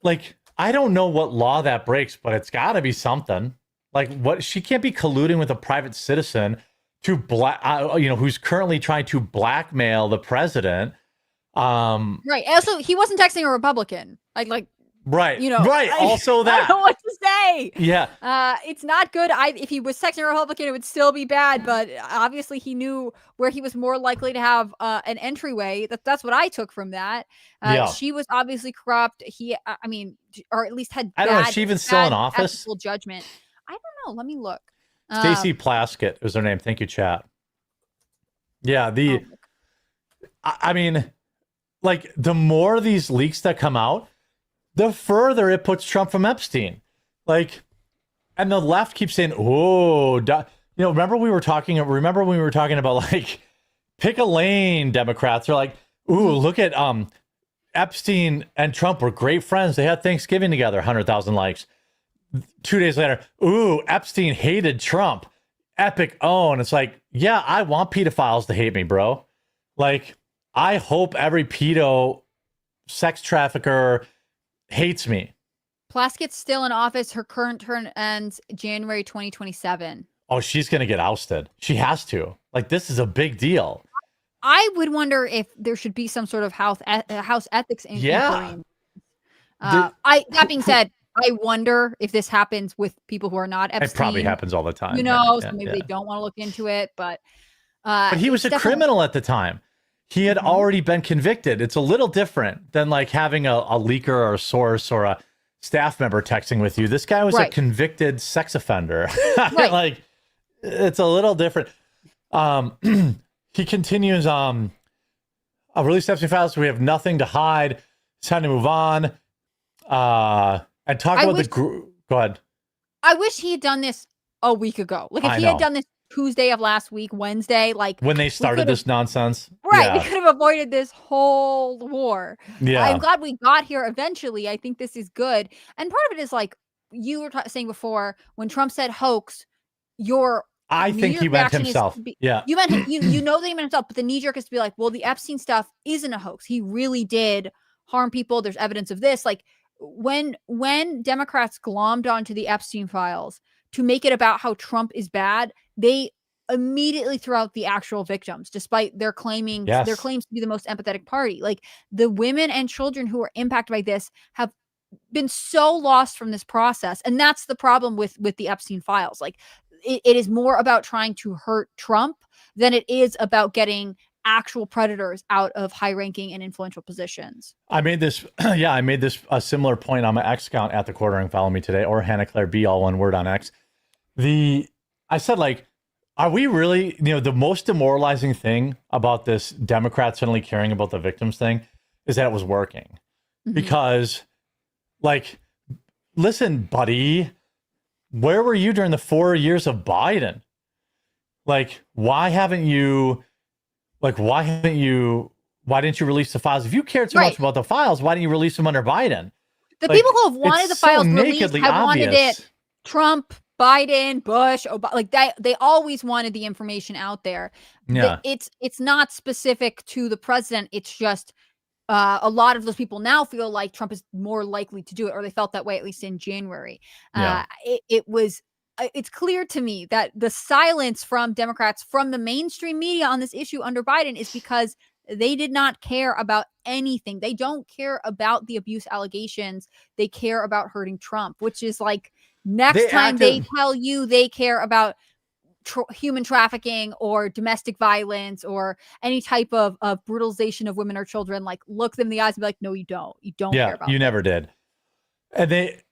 Speaker 2: Like, I don't know what law that breaks, but it's got to be something. Like, what? She can't be colluding with a private citizen to who's currently trying to blackmail the president.
Speaker 5: Right. Also, he wasn't texting a Republican. Right.
Speaker 2: Right. Also that.
Speaker 5: I don't know what to say.
Speaker 2: Yeah.
Speaker 5: It's not good. If he was texting a Republican, it would still be bad. But obviously, he knew where he was more likely to have an entryway. That's what I took from that. She was obviously corrupt. Or at least had.
Speaker 2: I don't know. Is she even still in office?
Speaker 5: Full judgment. I don't know. Let me look.
Speaker 2: Stacey Plaskett was her name. Thank you, chat. Yeah. Like, the more these leaks that come out, the further it puts Trump from Epstein. Like, And the left keeps saying, "Oh, remember when we were talking about like pick a lane Democrats? They're like, ooh, look at Epstein and Trump were great friends. They had Thanksgiving together, 100,000 likes. 2 days later, ooh, Epstein hated Trump. Epic own." It's like, yeah, I want pedophiles to hate me, bro. Like, I hope every pedo sex trafficker hates me.
Speaker 5: Plaskett's still in office. Her current term ends January 2027.
Speaker 2: Oh, she's going to get ousted. She has to. Like, this is a big deal.
Speaker 5: I would wonder if there should be some sort of house ethics inquiry. That being said, I wonder if this happens with people who are not Epstein.
Speaker 2: It probably happens all the time.
Speaker 5: So maybe they don't want to look into it, but
Speaker 2: he was a criminal at the time. He had already been convicted. It's a little different than like having a leaker or a source or a staff member texting with you. This guy was a convicted sex offender. Like, it's a little different. He continues, I'll release Epstein files. So we have nothing to hide. It's time to move on. And talk about go ahead.
Speaker 5: I wish he had done this a week ago. Like, if he had done this Tuesday of last week, Wednesday, like
Speaker 2: when they started this nonsense.
Speaker 5: Right. We could have avoided this whole war.
Speaker 2: Yeah.
Speaker 5: I'm glad we got here eventually. I think this is good. And part of it is like you were saying before, when Trump said hoax,
Speaker 2: I think he meant himself.
Speaker 5: You meant you know that he meant himself, but the knee jerk is to be like, well, the Epstein stuff isn't a hoax. He really did harm people. There's evidence of this. Like, when Democrats glommed onto the Epstein files to make it about how Trump is bad, they immediately threw out the actual victims, despite their claims to be the most empathetic party. Like, the women and children who are impacted by this have been so lost from this process. And that's the problem with the Epstein files. Like, it is more about trying to hurt Trump than it is about getting actual predators out of high-ranking and influential positions.
Speaker 2: I made this, a similar point on my X account at the Quartering. Follow me today, or Hannah Claire B, all one word on X. I said, like, are we really, the most demoralizing thing about this Democrat suddenly caring about the victims thing is that it was working. Because, like, listen, buddy, where were you during the 4 years of Biden? Like, why didn't you release the files? If you cared so much about the files, why didn't you release them under Biden?
Speaker 5: The people who have wanted the files released have wanted it. Trump, Biden, Bush, Obama, like they always wanted the information out there.
Speaker 2: Yeah.
Speaker 5: It's not specific to the president. It's just a lot of those people now feel like Trump is more likely to do it, or they felt that way, at least in January. It's clear to me that the silence from Democrats, from the mainstream media on this issue under Biden, is because they did not care about anything. They don't care about the abuse allegations. They care about hurting Trump, which is like, next time they tell you they care about human trafficking or domestic violence or any type of brutalization of women or children, like, look them in the eyes and be like, no, you don't. You don't care about
Speaker 2: you never did. And they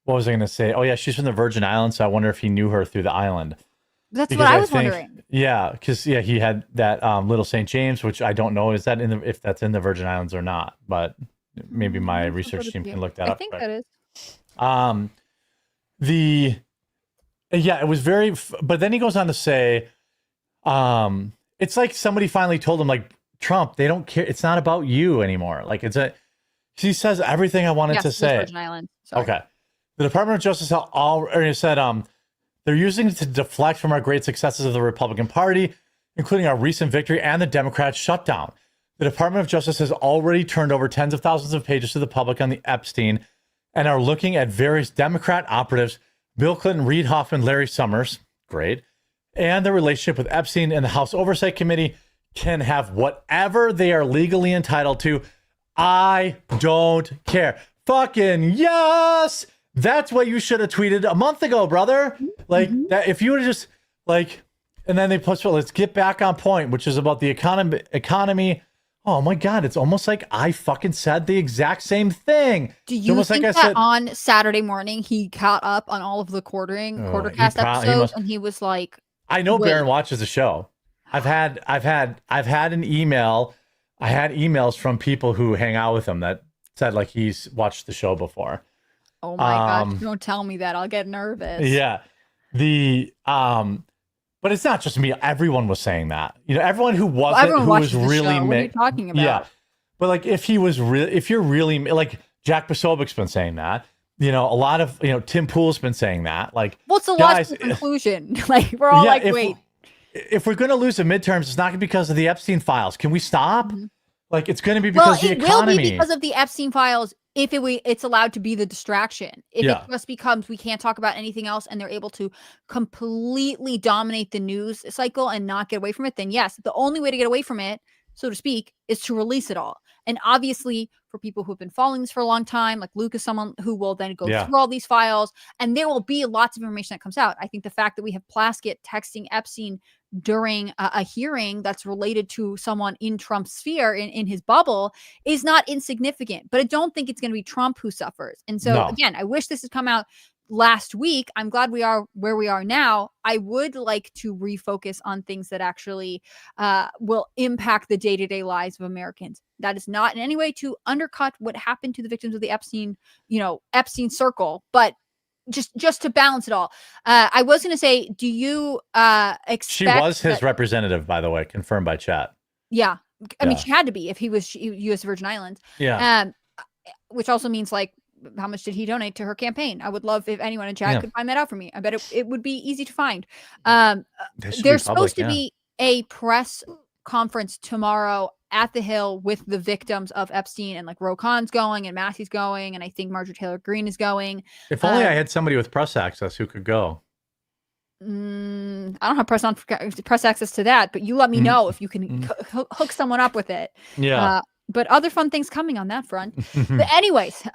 Speaker 2: what was I going to say? Oh, yeah, she's from the Virgin Islands, so I wonder if he knew her through the island.
Speaker 5: That's what I was wondering.
Speaker 2: Yeah, because he had that Little St. James, which I don't know if that's in the Virgin Islands or not, but maybe my research team can look that up.
Speaker 5: I think that is.
Speaker 2: It was very, but then he goes on to say, it's like somebody finally told him, like, Trump, they don't care. It's not about you anymore. Like, he says everything I wanted to say.
Speaker 5: Virgin Islands. Sorry.
Speaker 2: Okay. The Department of Justice already said, they're using it to deflect from our great successes of the Republican Party, including our recent victory and the Democrat shutdown. The Department of Justice has already turned over tens of thousands of pages to the public on the Epstein and are looking at various Democrat operatives, Bill Clinton, Reid Hoffman, Larry Summers, great, and their relationship with Epstein, and the House Oversight Committee can have whatever they are legally entitled to. I don't care. Fucking yes! That's what you should have tweeted a month ago, brother. Like, that, if you would have just, like, and then they post, well, let's get back on point, which is about the economy. Oh my God, it's almost like I fucking said the exact same thing.
Speaker 5: Do you think that on Saturday morning he caught up on all of the quartercast episodes and he was like,
Speaker 2: I know Barron watches the show. I've had an email. I had emails from people who hang out with him that said, like, he's watched the show before.
Speaker 5: Oh my gosh, don't tell me that. I'll get nervous.
Speaker 2: Yeah. But it's not just me. Everyone was saying that. Everyone who wasn't,
Speaker 5: everyone
Speaker 2: who
Speaker 5: watches
Speaker 2: was
Speaker 5: the
Speaker 2: really
Speaker 5: show. What are you talking about?
Speaker 2: Yeah. But like, if you're really like Jack Posobiec's been saying that. A lot of Tim Pool's been saying that. Like,
Speaker 5: what's the
Speaker 2: guys,
Speaker 5: logical conclusion? Like, we're all wait.
Speaker 2: If we're going to lose the midterms, it's not because of the Epstein files. Can we stop? Like, it's going to be because of the economy.
Speaker 5: It will be because of the Epstein files if it's allowed to be the distraction. If it just becomes we can't talk about anything else and they're able to completely dominate the news cycle and not get away from it, then yes, the only way to get away from it, so to speak, is to release it all. And obviously, for people who've been following this for a long time, like Luke is someone who will then go through all these files, and there will be lots of information that comes out. I think the fact that we have Plaskett texting Epstein during a hearing that's related to someone in Trump's sphere, in his bubble, is not insignificant. But I don't think it's going to be Trump who suffers. And so, again, I wish this had come out last week. I'm glad we are where we are now. I would like to refocus on things that actually will impact the day-to-day lives of Americans. That is not in any way to undercut what happened to the victims of the Epstein circle, but just to balance it all. I was going to say, do you expect
Speaker 2: she was his representative, by the way, confirmed by chat.
Speaker 5: Yeah. I mean, she had to be if he was U.S. Virgin Islands.
Speaker 2: Yeah.
Speaker 5: Which also means like, how much did he donate to her campaign? I would love if anyone in chat could find that out for me. I bet it would be easy to find. There's supposed to be a press conference tomorrow at the Hill with the victims of Epstein, and like Ro Khan's going and Massey's going, and I think Marjorie Taylor Greene is going.
Speaker 2: If only I had somebody with press access who could go.
Speaker 5: I don't have press access to that, but you let me know if you can hook someone up with it.
Speaker 2: Yeah.
Speaker 5: But other fun things coming on that front. But anyways,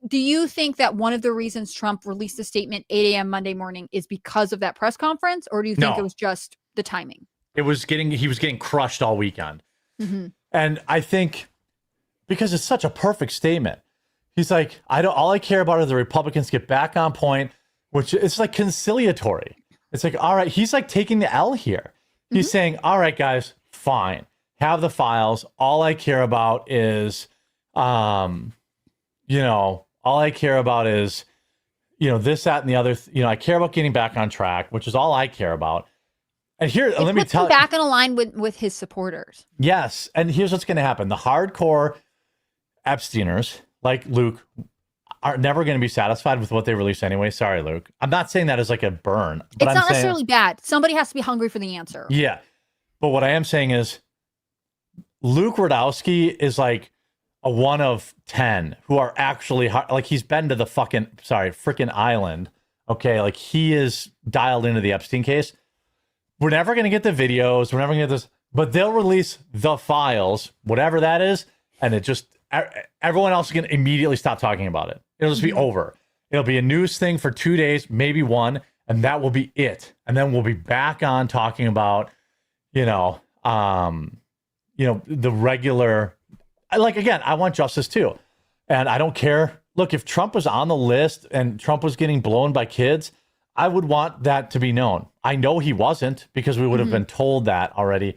Speaker 5: do you think that one of the reasons Trump released a statement 8 a.m. Monday morning is because of that press conference, or do you think it was just the timing? He was
Speaker 2: getting crushed all weekend. And I think because it's such a perfect statement, he's like, all I care about is the Republicans get back on point, which it's like conciliatory. It's like, all right, he's like taking the L here. He's saying, all right, guys, fine. Have the files. All I care about is, all I care about is, this, that, and the other. I care about getting back on track, which is all I care about. And here, let me tell you,
Speaker 5: back in a line with his supporters.
Speaker 2: Yes, and here's what's going to happen: the hardcore Epsteiners, like Luke, are never going to be satisfied with what they release anyway. Sorry, Luke. I'm not saying that as like a burn. But
Speaker 5: it's not necessarily bad. Somebody has to be hungry for the answer.
Speaker 2: Yeah, but what I am saying is, Luke Rudowski is like a 1 of 10 who are actually like, he's been to the freaking island. Okay, like he is dialed into the Epstein case. We're never going to get the videos. We're never going to get this, but they'll release the files, whatever that is, and it just everyone else is going to immediately stop talking about it. It'll just be over. It'll be a news thing for 2 days, maybe one, and that will be it. And then we'll be back on talking about, the regular. Again, I want justice too, and I don't care. Look, if Trump was on the list and Trump was getting blown by kids, I would want that to be known. I know he wasn't, because we would have been told that already.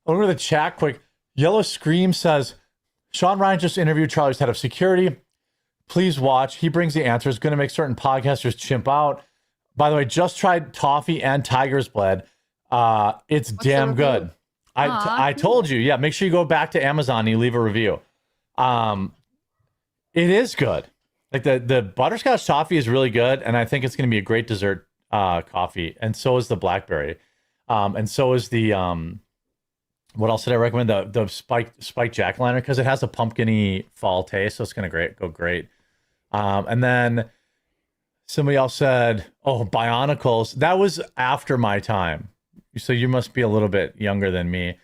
Speaker 2: I'll go to the chat quick. Yellow Scream says, Sean Ryan just interviewed Charlie's head of security. Please watch. He brings the answers. Going to make certain podcasters chimp out. By the way, just tried toffee and tiger's blood. It's damn good. I told you. Yeah, make sure you go back to Amazon and you leave a review. It is good. Like the butterscotch toffee is really good, and I think it's going to be a great dessert coffee. And so is the blackberry, and so is the what else did I recommend? The spiked jack o' lantern, because it has a pumpkin-y fall taste, so it's going to go great. And then somebody else said, "Oh, Bionicles." That was after my time, so you must be a little bit younger than me.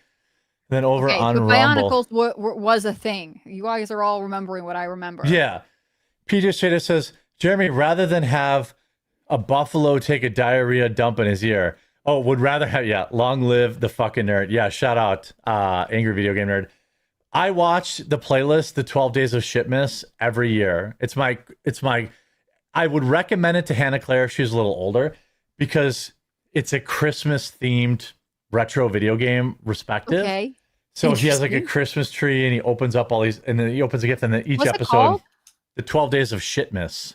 Speaker 2: Then over on Rumble,
Speaker 5: Bionicles was a thing. You guys are all remembering what I remember.
Speaker 2: Yeah. PJ Shada says, Jeremy, rather than have a buffalo take a diarrhea dump in his ear, would rather have, long live the fucking nerd. Yeah, shout out, Angry Video Game Nerd. I watch the playlist, the 12 Days of Shitmas, every year. It's my, I would recommend it to Hannah Claire if she's a little older, because it's a Christmas themed retro video game respective.
Speaker 5: Okay.
Speaker 2: So he has like a Christmas tree and he opens up all these, and then he opens a gift, and then each
Speaker 5: What's it
Speaker 2: episode.
Speaker 5: called?
Speaker 2: The 12 Days of Shitmas.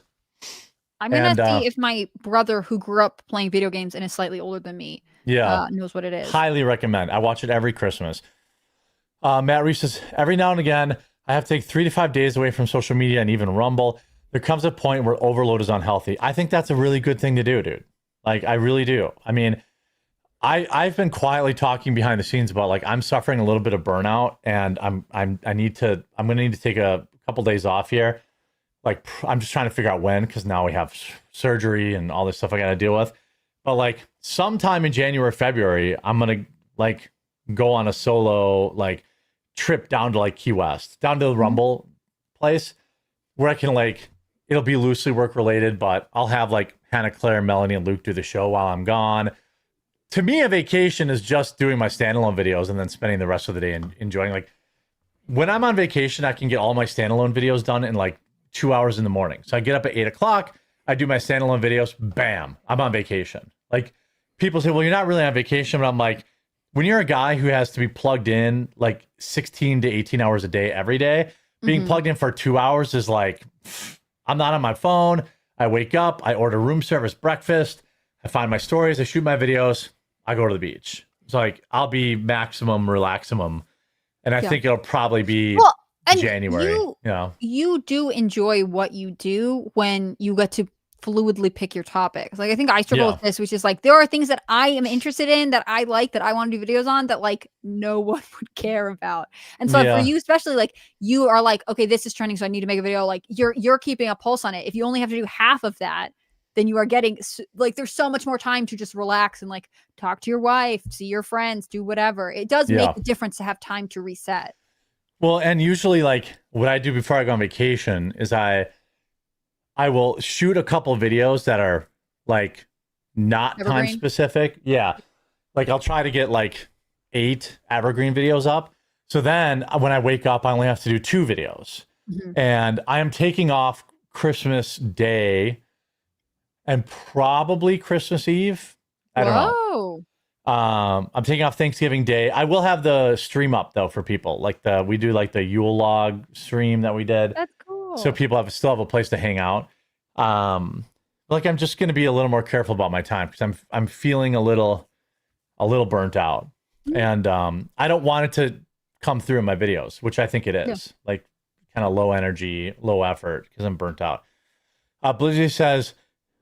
Speaker 5: I'm gonna
Speaker 2: And
Speaker 5: see if my brother, who grew up playing video games and is slightly older than me, knows what it is.
Speaker 2: Highly recommend. I watch it every Christmas. Matt Reese says, every now and again, I have to take 3 to 5 days away from social media and even Rumble. There comes a point where overload is unhealthy. I think that's a really good thing to do, dude. Like, I really do. I mean, I've been quietly talking behind the scenes about, like, I'm suffering a little bit of burnout, and I'm gonna need to take a couple days off here. Like, I'm just trying to figure out when, because now we have surgery and all this stuff I got to deal with. But like sometime in January, February, I'm gonna like go on a solo like trip down to like Key West, down to the Rumble place, where I can like, it'll be loosely work related, but I'll have like Hannah, Claire, Melanie, and Luke do the show while I'm gone. To me, a vacation is just doing my standalone videos and then spending the rest of the day and enjoying. Like, when I'm on vacation, I can get all my standalone videos done in like 2 hours in the morning. So I get up at 8 o'clock, I do my standalone videos, bam, I'm on vacation. Like, people say, well, you're not really on vacation, but I'm like, when you're a guy who has to be plugged in like 16 to 18 hours a day every day, being plugged in for 2 hours is like, I'm not on my phone. I wake up, I order room service breakfast, I find my stories, I shoot my videos, I go to the beach. It's like, I'll be maximum relaximum. And I think it'll probably be January.
Speaker 5: You do enjoy what you do when you get to fluidly pick your topics. Like, I think I struggle with this, which is like, there are things that I am interested in, that I like, that I want to do videos on, that like no one would care about. And so for you, especially, like, you are like, okay, this is trending, so I need to make a video. Like, you're keeping a pulse on it. If you only have to do half of that, then you are getting like, there's so much more time to just relax and like talk to your wife, see your friends, do whatever. It does make a difference to have time to reset.
Speaker 2: Well, and usually like what I do before I go on vacation is I will shoot a couple videos that are like not time specific. Yeah. Like, I'll try to get like 8 evergreen videos up. So then when I wake up, I only have to do 2 videos. And I am taking off Christmas Day and probably Christmas Eve. I don't know. I'm taking off Thanksgiving Day. I will have the stream up though for people. Like we do like the Yule log stream that we did.
Speaker 5: That's cool.
Speaker 2: So people still have a place to hang out. Like, I'm just going to be a little more careful about my time, because I'm feeling a little burnt out, and I don't want it to come through in my videos, which I think it is like kind of low energy, low effort, because I'm burnt out. Blizzy says,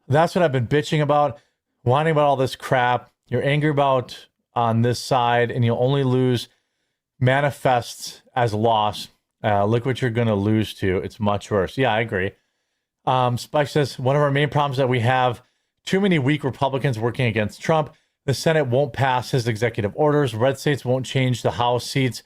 Speaker 2: that's what I've been bitching about, whining about all this crap. You're angry about on this side, and you'll only lose manifests as loss. Look what you're going to lose to. It's much worse. Yeah, I agree. Spike says, one of our main problems that we have too many weak Republicans working against Trump. The Senate won't pass his executive orders. Red states won't change the House seats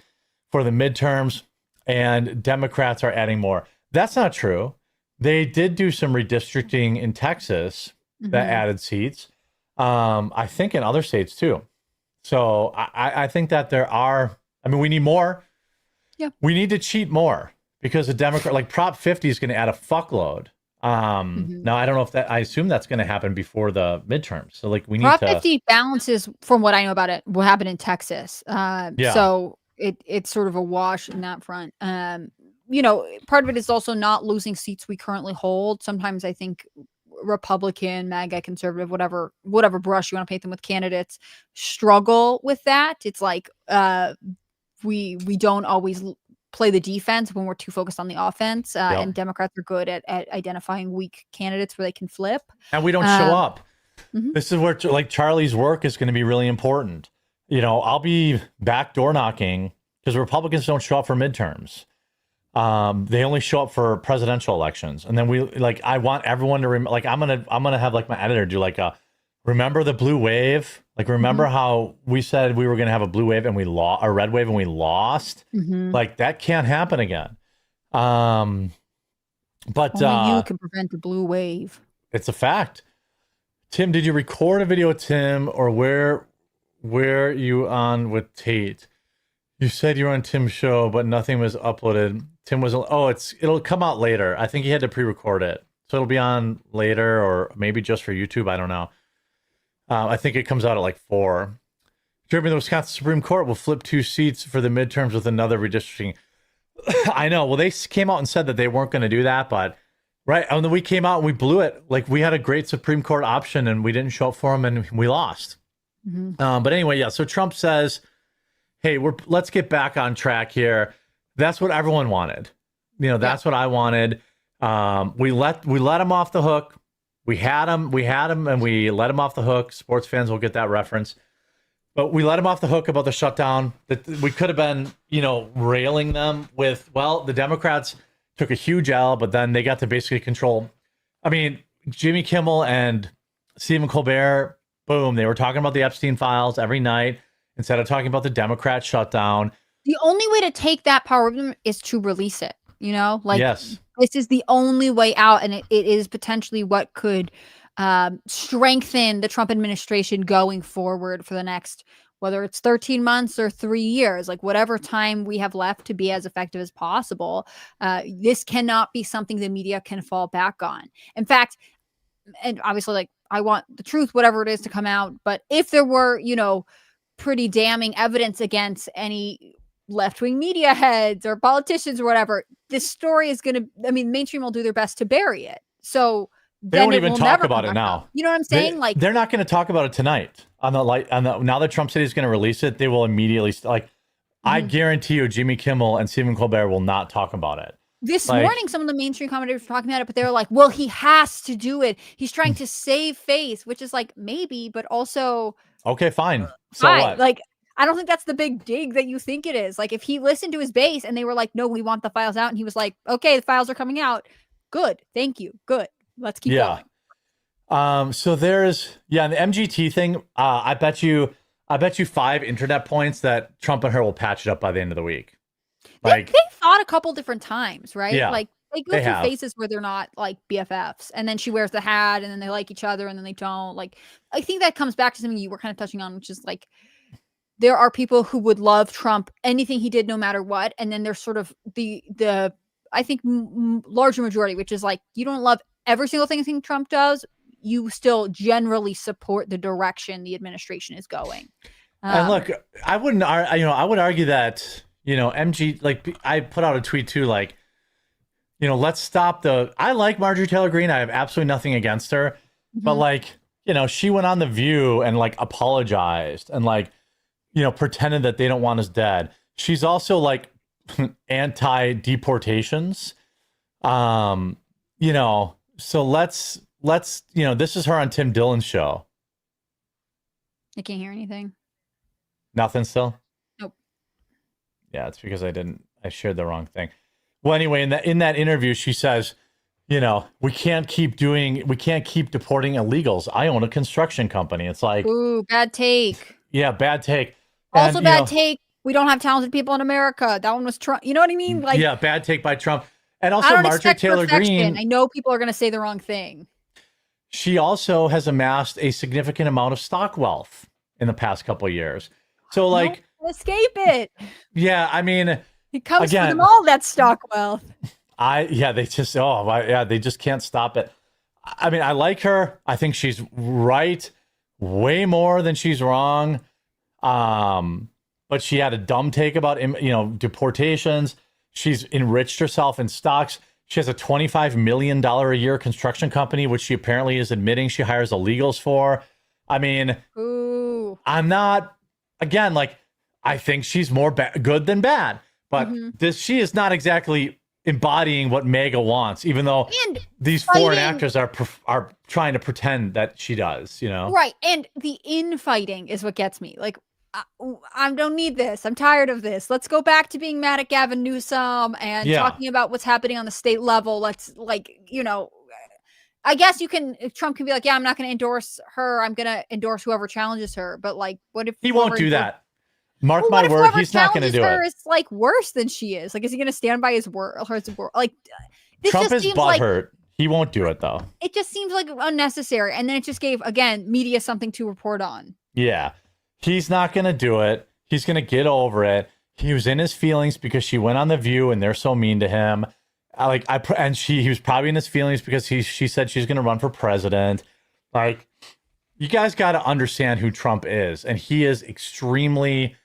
Speaker 2: for the midterms, and Democrats are adding more. That's not true. They did do some redistricting in Texas that added seats. I think in other states too. So I think that we need more. Yeah. We need to cheat more, because the Democrat, like Prop 50 is going to add a fuckload. Now I don't know if I assume that's going to happen before the midterms. So like, we need
Speaker 5: Prop 50 balances, from what I know about it, what happened in Texas. So it's sort of a wash in that front. You know, part of it is also not losing seats we currently hold. Sometimes I think Republican, MAGA, conservative, whatever brush you want to paint them with, candidates struggle with that. It's like we don't always play the defense when we're too focused on the offense. And Democrats are good at identifying weak candidates where they can flip. And
Speaker 2: we don't show up. This is where like Charlie's work is going to be really important. You know, I'll be back door knocking, because Republicans don't show up for midterms. They only show up for presidential elections. And then I want everyone to remember, like, I'm going to have like my editor do like remember the blue wave? Like, remember how we said we were going to have a blue wave and we lost, a red wave and we lost? Like, that can't happen again. But
Speaker 5: only you can prevent the blue wave.
Speaker 2: It's a fact. Tim, did you record a video with Tim, or where you on with Tate? You said you were on Tim's show, but nothing was uploaded. Tim was, it'll come out later. I think he had to pre-record it. So it'll be on later, or maybe just for YouTube. I don't know. I think it comes out at like 4. Jeremy, the Wisconsin Supreme Court will flip 2 seats for the midterms with another redistricting. I know. Well, they came out and said that they weren't going to do that, but Right. And then we came out and we blew it. Like we had a great Supreme Court option and we didn't show up for him and we lost. But anyway, yeah. So Trump says, hey, let's get back on track here. That's what everyone wanted. You know, that's what I wanted. We let him off the hook. We had him and we let him off the hook. Sports fans will get that reference. But we let him off the hook about the shutdown. That we could have been, you know, railing them with, well, the Democrats took a huge L, but then they got to basically control. I mean, Jimmy Kimmel and Stephen Colbert, boom, they were talking about the Epstein files every night instead of talking about the Democrat shutdown.
Speaker 5: The only way to take that power from them is to release it, you know? Like,
Speaker 2: yes,
Speaker 5: this is the only way out, and it is potentially what could strengthen the Trump administration going forward for the next, whether it's 13 months or 3 years, like whatever time we have left to be as effective as possible. This cannot be something the media can fall back on. In fact, and obviously, like, I want the truth, whatever it is, to come out. But if there were, you know, pretty damning evidence against any left-wing media heads or politicians or whatever, this story is going to, I mean, mainstream will do their best to bury it. So
Speaker 2: they won't even talk about it now.
Speaker 5: Up. You know what I'm saying?
Speaker 2: They're not going to talk about it tonight now that Trump said he's going to release it. They will immediately I guarantee you, Jimmy Kimmel and Stephen Colbert will not talk about it.
Speaker 5: This morning, some of the mainstream commentators were talking about it, but they were like, well, he has to do it. He's trying to save face, which is like, maybe, but also.
Speaker 2: Okay, fine. So what?
Speaker 5: Like, I don't think that's the big dig that you think it is. Like, if he listened to his base and they were like, no, we want the files out. And he was like, okay, the files are coming out. Good. Thank you. Good. Let's keep going.
Speaker 2: So there's, the MGT thing. I bet you 5 internet points that Trump and her will patch it up by the end of the week. Like,
Speaker 5: they fought a couple different times, right?
Speaker 2: Yeah,
Speaker 5: like they go through phases where they're not like BFFs, and then she wears the hat, and then they like each other, and then they don't. Like, I think that comes back to something you were kind of touching on, which is like, there are people who would love Trump, anything he did, no matter what, and then there's sort of the I think larger majority, which is like, you don't love every single thing Trump does, you still generally support the direction the administration is going.
Speaker 2: And look, I would argue that, MG, like, I put out a tweet too, like, let's stop I like Marjorie Taylor Greene. I have absolutely nothing against her, but like, she went on The View and like apologized and like, pretended that they don't want us dead. She's also like anti-deportations. So let's, this is her on Tim Dillon's show.
Speaker 5: I can't hear anything.
Speaker 2: Nothing still?
Speaker 5: Nope.
Speaker 2: Yeah, it's because I shared the wrong thing. Well, anyway, in that interview, she says, we can't keep deporting illegals. I own a construction company. It's like,
Speaker 5: ooh, bad take.
Speaker 2: Yeah, bad take.
Speaker 5: Also, bad take. We don't have talented people in America. That one was Trump. You know what I mean? Like,
Speaker 2: yeah, bad take by Trump. And also Marjorie Taylor Greene.
Speaker 5: I know people are going to say the wrong thing.
Speaker 2: She also has amassed a significant amount of stock wealth in the past couple of years. So, like,
Speaker 5: escape it.
Speaker 2: Yeah, I mean,
Speaker 5: it comes for them all, that stock wealth.
Speaker 2: They just can't stop it. I mean, I like her. I think she's right way more than she's wrong. But she had a dumb take about, deportations. She's enriched herself in stocks. She has a $25 million a year construction company, which she apparently is admitting she hires illegals for. I mean,
Speaker 5: ooh.
Speaker 2: I'm not, again, like, I think she's more good than bad, but she is not exactly embodying what MAGA wants, even though these foreign actors are trying to pretend that she does,
Speaker 5: Right. And the infighting is what gets me. Like, I don't need this. I'm tired of this. Let's go back to being mad at Gavin Newsom and talking about what's happening on the state level. Let's, like, I guess Trump can be like, yeah, I'm not going to endorse her. I'm going to endorse whoever challenges her. But like, what if
Speaker 2: he won't do that? Mark my word, he's not going to do it.
Speaker 5: It's like worse than she is. Like, is he going to stand by his word? Like, this
Speaker 2: Trump
Speaker 5: just
Speaker 2: is butthurt. He won't do it though.
Speaker 5: It just seems like unnecessary. And then it just gave, again, media something to report on.
Speaker 2: Yeah. He's not going to do it. He's going to get over it. He was in his feelings because she went on The View and they're so mean to him. He was probably in his feelings because she said she's going to run for president. Like, you guys got to understand who Trump is. And he is extremely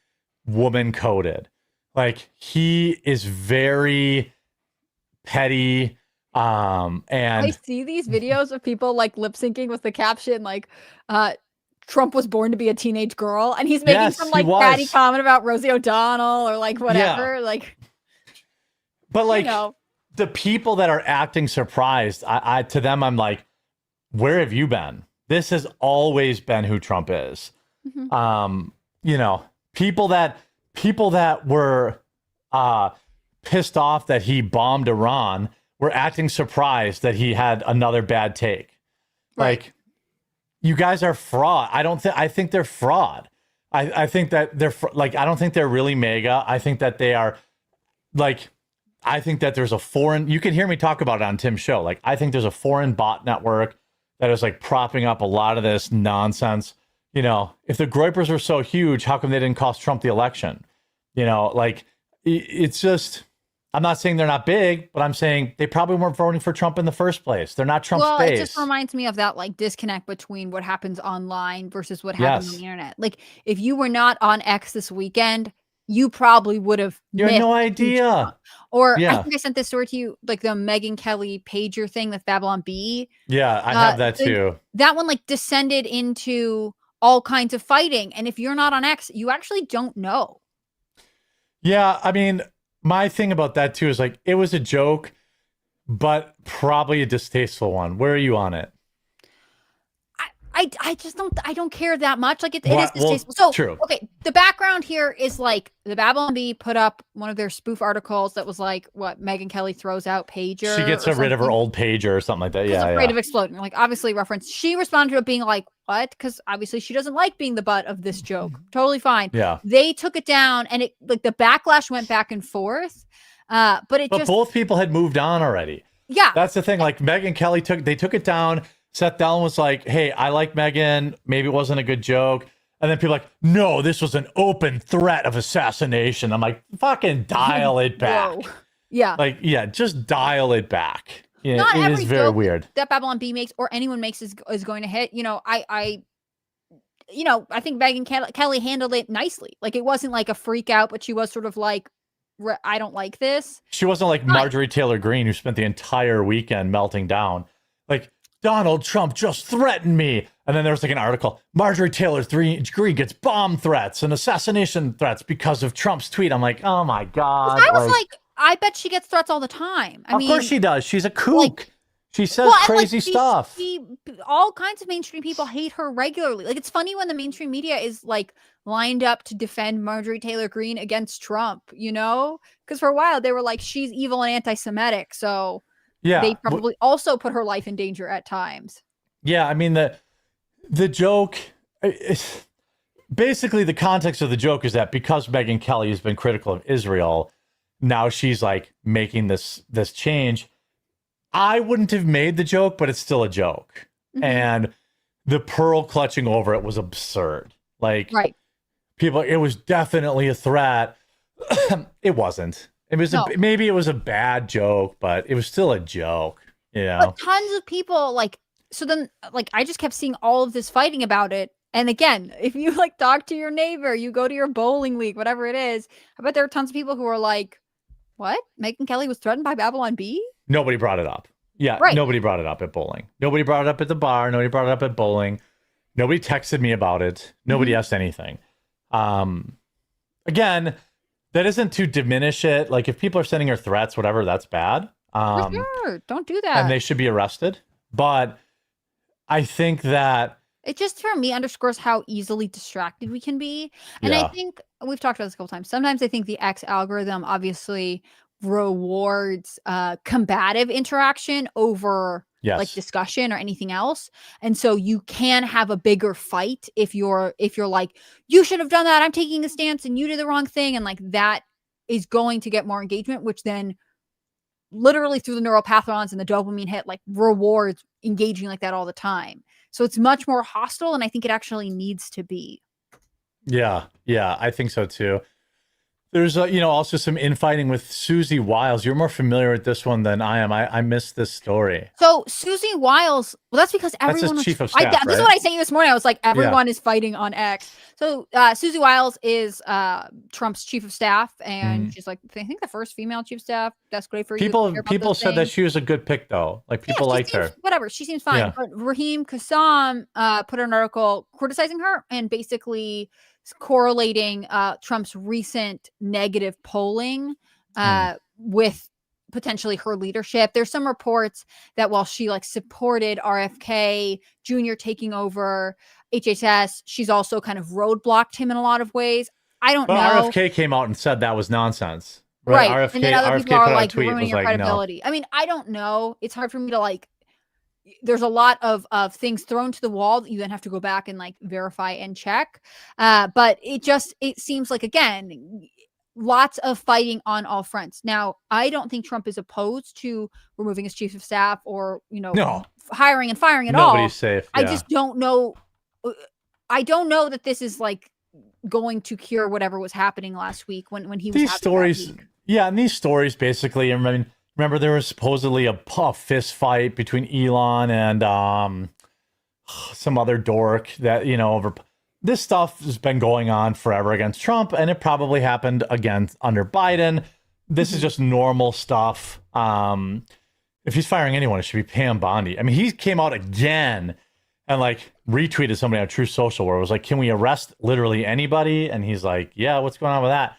Speaker 2: woman coded. Like, he is very petty,
Speaker 5: I
Speaker 2: And
Speaker 5: see these videos of people like lip syncing with the caption like Trump was born to be a teenage girl, and he's making
Speaker 2: yes,
Speaker 5: some
Speaker 2: he
Speaker 5: like catty
Speaker 2: was.
Speaker 5: comment about Rosie O'Donnell or like
Speaker 2: Yeah.
Speaker 5: whatever. Like,
Speaker 2: But like
Speaker 5: know.
Speaker 2: the people that are acting surprised, I to them, I'm like, where have you been? This has always been who Trump is.
Speaker 5: Mhm.
Speaker 2: You know, people that were pissed off that he bombed Iran were acting surprised that he had another bad take.
Speaker 5: Right.
Speaker 2: Like, you guys are fraud. I think they're fraud. I think that they're like, I don't think they're really mega. I think that they are like, I think that there's a foreign, you can hear me talk about it on Tim's show. Like, I think there's a foreign bot network that is like propping up a lot of this nonsense. You know, if the Groypers were so huge, how come they didn't cost Trump the election? You know, like, it's just, I'm not saying they're not big, but I'm saying they probably weren't voting for Trump in the first place. They're not Trump's
Speaker 5: Well,
Speaker 2: base.
Speaker 5: it just reminds me of that like disconnect between what happens online versus what happens on
Speaker 2: Yes.
Speaker 5: the internet. Like, if you were not on X this weekend, you probably would have
Speaker 2: You had
Speaker 5: missed
Speaker 2: no
Speaker 5: a huge
Speaker 2: idea.
Speaker 5: chunk. Or I
Speaker 2: Yeah.
Speaker 5: think I sent this story to you, like the Megyn Kelly pager thing with Babylon B.
Speaker 2: Yeah, I have that
Speaker 5: like,
Speaker 2: too.
Speaker 5: That one like descended into all kinds of fighting. And if you're not on X, you actually don't know.
Speaker 2: Yeah, I mean, my thing about that too is like, it was a joke, but probably a distasteful one. Where are you on it?
Speaker 5: I just don't care that much. Like it is
Speaker 2: Well,
Speaker 5: distasteful. So
Speaker 2: true.
Speaker 5: okay, the background here is like the Babylon Bee put up one of their spoof articles that was like what Megyn Kelly throws out pager.
Speaker 2: She gets
Speaker 5: or
Speaker 2: rid of her
Speaker 5: something.
Speaker 2: old pager or something like that.
Speaker 5: She's
Speaker 2: Yeah,
Speaker 5: afraid
Speaker 2: yeah.
Speaker 5: of exploding. Like obviously reference. She responded to it being like, what? Because obviously she doesn't like being the butt of this joke. Totally fine.
Speaker 2: Yeah.
Speaker 5: They took it down and it like the backlash went back and forth. But
Speaker 2: both people had moved on already.
Speaker 5: Yeah.
Speaker 2: That's the thing. Like Megyn Kelly took it down. Seth Dallin was like, hey, I like Megyn. Maybe it wasn't a good joke. And then people like, no, this was an open threat of assassination. I'm like, fucking dial it back.
Speaker 5: Whoa. Yeah.
Speaker 2: Like, yeah, just dial it back. Yeah,
Speaker 5: Not
Speaker 2: it
Speaker 5: every
Speaker 2: is very
Speaker 5: joke
Speaker 2: weird.
Speaker 5: that Babylon B makes or anyone makes is going to hit. You know, I think Megyn Kelly handled it nicely. Like it wasn't like a freak out, but she was sort of like, I don't like this.
Speaker 2: She wasn't like Marjorie Taylor Greene, who spent the entire weekend melting down. Like, Donald Trump just threatened me. And then there was like an article, Marjorie Taylor Greene gets bomb threats and assassination threats because of Trump's tweet. I'm like, oh my God.
Speaker 5: I was like, I bet she gets threats all the time. I mean,
Speaker 2: of course she does. She's a kook. She says
Speaker 5: well, and,
Speaker 2: crazy stuff.
Speaker 5: All kinds of mainstream people hate her regularly. Like it's funny when the mainstream media is like lined up to defend Marjorie Taylor Greene against Trump, you know? Because for a while they were like, she's evil and anti-Semitic. So
Speaker 2: yeah,
Speaker 5: they probably also put her life in danger at times.
Speaker 2: Yeah, I mean, the joke, basically the context of the joke is that because Megyn Kelly has been critical of Israel, now she's like making this change. I wouldn't have made the joke, but it's still a joke. Mm-hmm. And the pearl clutching over it was absurd. Like, right. People, it was definitely a threat. It wasn't. It was maybe it was a bad joke, but it was still a joke. You know?
Speaker 5: But tons of people so then I just kept seeing all of this fighting about it. And again, if you like talk to your neighbor, you go to your bowling league, whatever it is, I bet there are tons of people who are like, what? Megyn Kelly was threatened by Babylon B?
Speaker 2: Nobody brought it up. Yeah, right. Nobody brought it up at bowling. Nobody brought it up at the bar. Nobody brought it up at bowling. Nobody texted me about it. Nobody asked anything. Again, that isn't to diminish it. Like if people are sending her threats, whatever, that's bad.
Speaker 5: Sure. Don't do that.
Speaker 2: And they should be arrested. But I think that
Speaker 5: it just for me underscores how easily distracted we can be. And I think we've talked about this a couple times. Sometimes I think the X algorithm obviously rewards combative interaction over like discussion or anything else. And so you can have a bigger fight if you're like, you should have done that. I'm taking a stance and you did the wrong thing. And like that is going to get more engagement, which then literally through the neural pathons and the dopamine hit like rewards engaging like that all the time. So it's much more hostile. And I think it actually needs to be.
Speaker 2: Yeah, I think so too. There's also some infighting with Susie Wiles. You're more familiar with this one than I am. I missed this story.
Speaker 5: So Susie Wiles, well, that's because everyone was
Speaker 2: chief of staff,
Speaker 5: This is
Speaker 2: right?
Speaker 5: what I sent you this morning. I was like, everyone is fighting on X. So Susie Wiles is Trump's chief of staff, and she's like, I think the first female chief of staff. That's great for you.
Speaker 2: People said that she was a good pick, though. Like people liked her.
Speaker 5: Whatever, she seems fine.
Speaker 2: Yeah.
Speaker 5: But Raheem Kassam put an article criticizing her and basically correlating Trump's recent negative polling with potentially her leadership. There's some reports that while she like supported RFK Jr. taking over HHS, she's also kind of roadblocked him in a lot of ways. I don't know.
Speaker 2: RFK came out and said that was nonsense.
Speaker 5: Right.
Speaker 2: RFK,
Speaker 5: And then other
Speaker 2: RFK
Speaker 5: people are
Speaker 2: put out a
Speaker 5: like
Speaker 2: tweet,
Speaker 5: ruining
Speaker 2: was
Speaker 5: your
Speaker 2: like,
Speaker 5: credibility.
Speaker 2: no.
Speaker 5: I mean, I don't know. It's hard for me to like, there's a lot of things thrown to the wall that you then have to go back and like verify and check. But it seems like, again, lots of fighting on all fronts. Now, I don't think Trump is opposed to removing his chief of staff or, hiring and firing at all.
Speaker 2: Nobody's safe. Yeah.
Speaker 5: I just don't know. I don't know that this is like going to cure whatever was happening last week when he was
Speaker 2: these stories. Yeah. And these stories basically, I mean, remember there was supposedly a fist fight between Elon and some other dork that, over this stuff has been going on forever against Trump, and it probably happened again under Biden. This is just normal stuff. If he's firing anyone, it should be Pam Bondi. I mean, he came out again and like retweeted somebody on True Social where it was like, can we arrest literally anybody? And he's like, yeah, what's going on with that?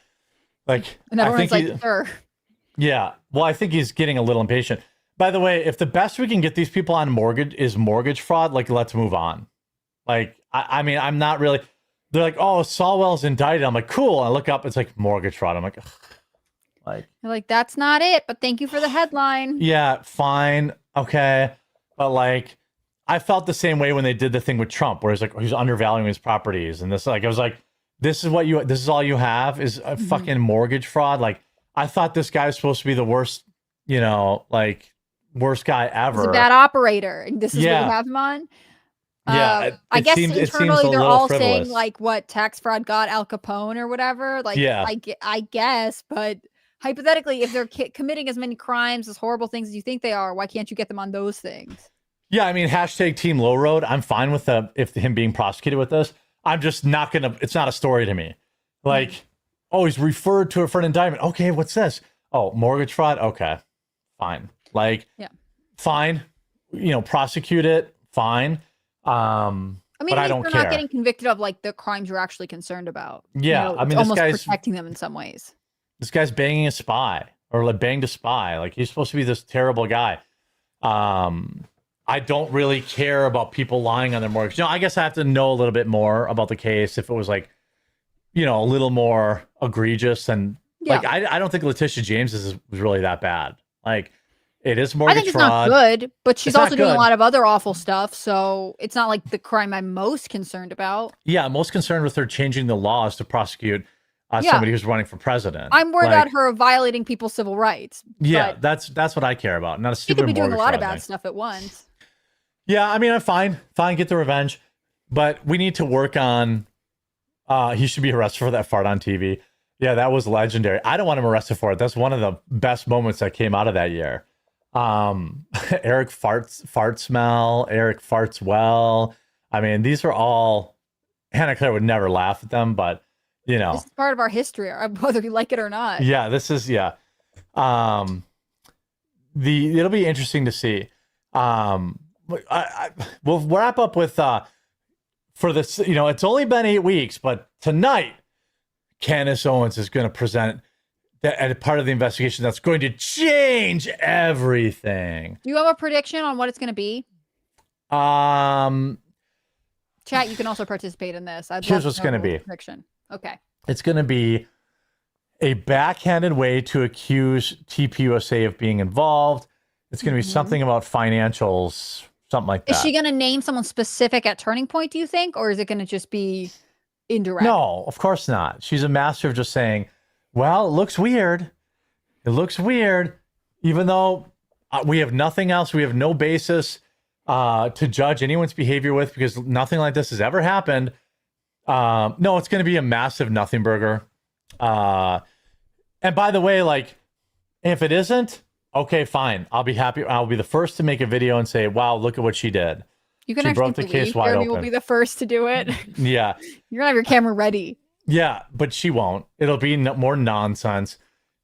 Speaker 2: Like,
Speaker 5: and everyone's like, sure.
Speaker 2: Yeah. Well, I think he's getting a little impatient. By the way, if the best we can get these people on mortgage is mortgage fraud, like, let's move on. Like, I mean, I'm not really, they're like, oh, Saulwell's indicted. I'm like, cool. I look up, it's like mortgage fraud. I'm like, ugh.
Speaker 5: You're like, that's not it, but thank you for the headline.
Speaker 2: Yeah, fine. Okay. But like, I felt the same way when they did the thing with Trump, where he's like, he's undervaluing his properties. And this, like, I was like, this is all you have is a fucking mortgage fraud. Like, I thought this guy was supposed to be the worst, worst guy ever.
Speaker 5: He's a bad operator. And this is what you have him on.
Speaker 2: Yeah.
Speaker 5: I guess internally they're all saying like what tax fraud got Al Capone or whatever. Like, yeah. I guess, but hypothetically, if they're committing as many crimes, as horrible things as you think they are, why can't you get them on those things?
Speaker 2: Yeah, I mean, hashtag Team Low Road. I'm fine with him being prosecuted with this. I'm just not gonna. It's not a story to me. Like, oh, he's referred to it for an indictment. Okay, what's this? Oh, mortgage fraud. Okay, fine. Like, yeah, fine. Prosecute it. Fine. I mean, but I don't care.
Speaker 5: Not getting convicted of like the crimes you're actually concerned about.
Speaker 2: Yeah, I mean,
Speaker 5: almost protecting them in some ways.
Speaker 2: This guy's banging a spy or like banged a spy. Like, he's supposed to be this terrible guy. I don't really care about people lying on their mortgage. I guess I have to know a little bit more about the case if it was like, a little more egregious. And like, I don't think Letitia James was really that bad. Like, it is mortgage fraud.
Speaker 5: I think it's not good, but she's also doing a lot of other awful stuff. So it's not like the crime I'm most concerned about.
Speaker 2: Yeah, I'm most concerned with her changing the laws to prosecute somebody who's running for president.
Speaker 5: I'm worried about her violating people's civil rights.
Speaker 2: Yeah, that's what I care about. Not a stupid.
Speaker 5: She could be doing a lot of bad stuff at once.
Speaker 2: Yeah, I mean, I'm fine. Get the revenge. But we need to work on, he should be arrested for that fart on TV. Yeah, that was legendary. I don't want him arrested for it. That's one of the best moments that came out of that year. Eric fart smell. Eric farts well. I mean, these are all, Hannah Claire would never laugh at them, but,
Speaker 5: This is part of our history, whether you like it or not.
Speaker 2: Yeah, this is, yeah. It'll be interesting to see. We'll wrap up with for this. It's only been 8 weeks, but tonight, Candace Owens is going to present that part of the investigation that's going to change everything.
Speaker 5: Do you have a prediction on what it's going to be? Chat, you can also participate in this.
Speaker 2: Here's what's going to be.
Speaker 5: Prediction. Okay.
Speaker 2: It's going to be a backhanded way to accuse TPUSA of being involved. It's going to be something about financials. Something like that.
Speaker 5: Is she going to name someone specific at Turning Point, do you think? Or is it going to just be indirect?
Speaker 2: No, of course not. She's a master of just saying, well, it looks weird. It looks weird. Even though we have nothing else. We have no basis to judge anyone's behavior with because nothing like this has ever happened. No, it's going to be a massive nothing burger. And by the way, like, if it isn't, okay, fine. I'll be happy. I'll be the first to make a video and say, wow, look at what she did.
Speaker 5: You can
Speaker 2: She
Speaker 5: actually
Speaker 2: broke the case
Speaker 5: believe
Speaker 2: wide
Speaker 5: Jeremy will
Speaker 2: open.
Speaker 5: be the first to do it.
Speaker 2: Yeah.
Speaker 5: You're gonna have your camera ready.
Speaker 2: Yeah, but she won't. It'll be more nonsense.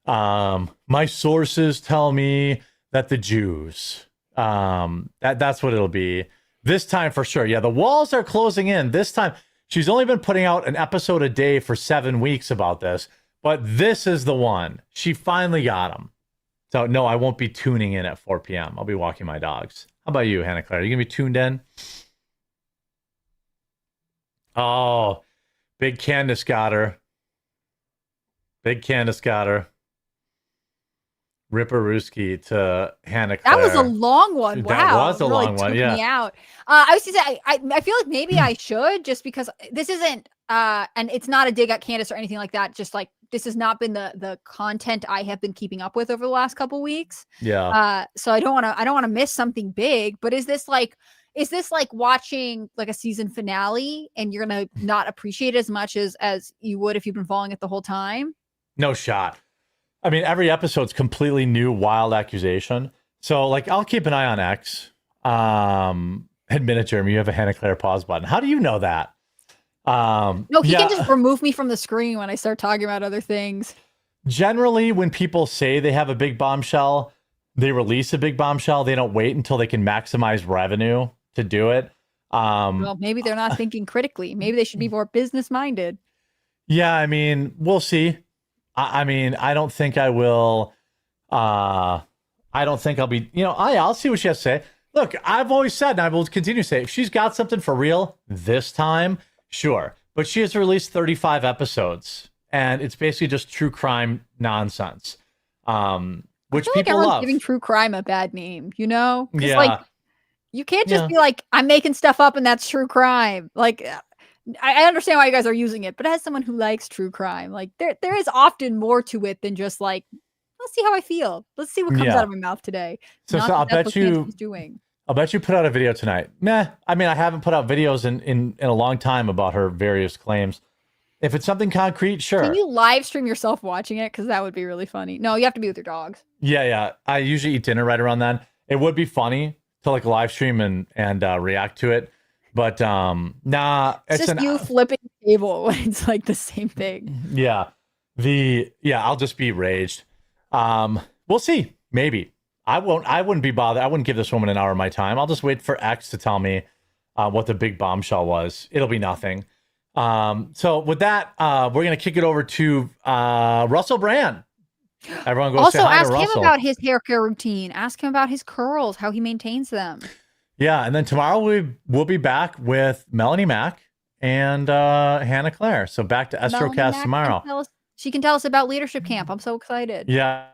Speaker 2: My sources tell me that the Jews. That's what it'll be. This time for sure. Yeah, the walls are closing in. This time, she's only been putting out an episode a day for 7 weeks about this, but this is the one. She finally got him. So no, I won't be tuning in at 4 p.m. I'll be walking my dogs. How about you, Hannah Claire? Are you gonna be tuned in? Oh, big Candace got her. Big Candace got her. Ripperooski to Hannah Claire.
Speaker 5: That was a long one. Wow.
Speaker 2: That was a
Speaker 5: really
Speaker 2: long one,
Speaker 5: took
Speaker 2: yeah.
Speaker 5: Me out. I was gonna say, I feel like maybe I should, just because this isn't, and it's not a dig at Candace or anything like that. Just like, this has not been the content I have been keeping up with over the last couple weeks.
Speaker 2: Yeah.
Speaker 5: So I don't want to miss something big. But is this like watching like a season finale and you're gonna not appreciate it as much as you would if you've been following it the whole time?
Speaker 2: No shot. I mean, every episode's completely new, wild accusation. So, like, I'll keep an eye on X. Admit it, Jeremy, you have a Hannah Claire pause button. How do you know that?
Speaker 5: No, he can just remove me from the screen when I start talking about other things.
Speaker 2: Generally, when people say they have a big bombshell, they release a big bombshell. They don't wait until they can maximize revenue to do it.
Speaker 5: Well, maybe they're not thinking critically. Maybe they should be more business minded.
Speaker 2: Yeah, I mean, we'll see. I mean, I don't think I will. I don't think I'll be, I'll see what she has to say. Look, I've always said, and I will continue to say, if she's got something for real this time, sure. But she has released 35 episodes, and it's basically just true crime nonsense, which
Speaker 5: I feel like
Speaker 2: people
Speaker 5: everyone's
Speaker 2: love.
Speaker 5: giving true crime a bad name,
Speaker 2: Yeah.
Speaker 5: Like, you can't just be like, I'm making stuff up and that's true crime. Like, I understand why you guys are using it, but as someone who likes true crime, like there is often more to it than just like, let's see how I feel. Let's see what comes out of my mouth today.
Speaker 2: So
Speaker 5: Not
Speaker 2: I'll
Speaker 5: that's
Speaker 2: bet
Speaker 5: what
Speaker 2: you.
Speaker 5: Candace is doing.
Speaker 2: I'll bet you put out a video tonight. Nah, I mean, I haven't put out videos in a long time about her various claims. If it's something concrete, sure.
Speaker 5: Can you live stream yourself watching it? Because that would be really funny. No, you have to be with your dogs.
Speaker 2: Yeah. I usually eat dinner right around then. It would be funny to like live stream and react to it. But nah,
Speaker 5: it's just you flipping the table when it's like the same thing.
Speaker 2: Yeah. I'll just be raged. We'll see. Maybe. I wouldn't be bothered. I wouldn't give this woman an hour of my time. I'll just wait for X to tell me what the big bombshell was. It'll be nothing. So with that, we're gonna kick it over to Russell Brand. Everyone go
Speaker 5: also
Speaker 2: say hi
Speaker 5: ask
Speaker 2: to
Speaker 5: him
Speaker 2: Russell.
Speaker 5: about his hair care routine. Ask him about his curls, how he maintains them.
Speaker 2: Yeah, and then tomorrow we'll be back with Melanie Mack and Hannah Claire. So back to Estrocast tomorrow.
Speaker 5: She can tell us about leadership camp. I'm so excited.
Speaker 2: Yeah.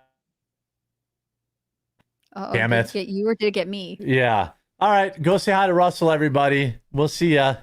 Speaker 5: Damn it. Did it get you or did it get me?
Speaker 2: Yeah. All right. Go say hi to Russell, everybody. We'll see ya.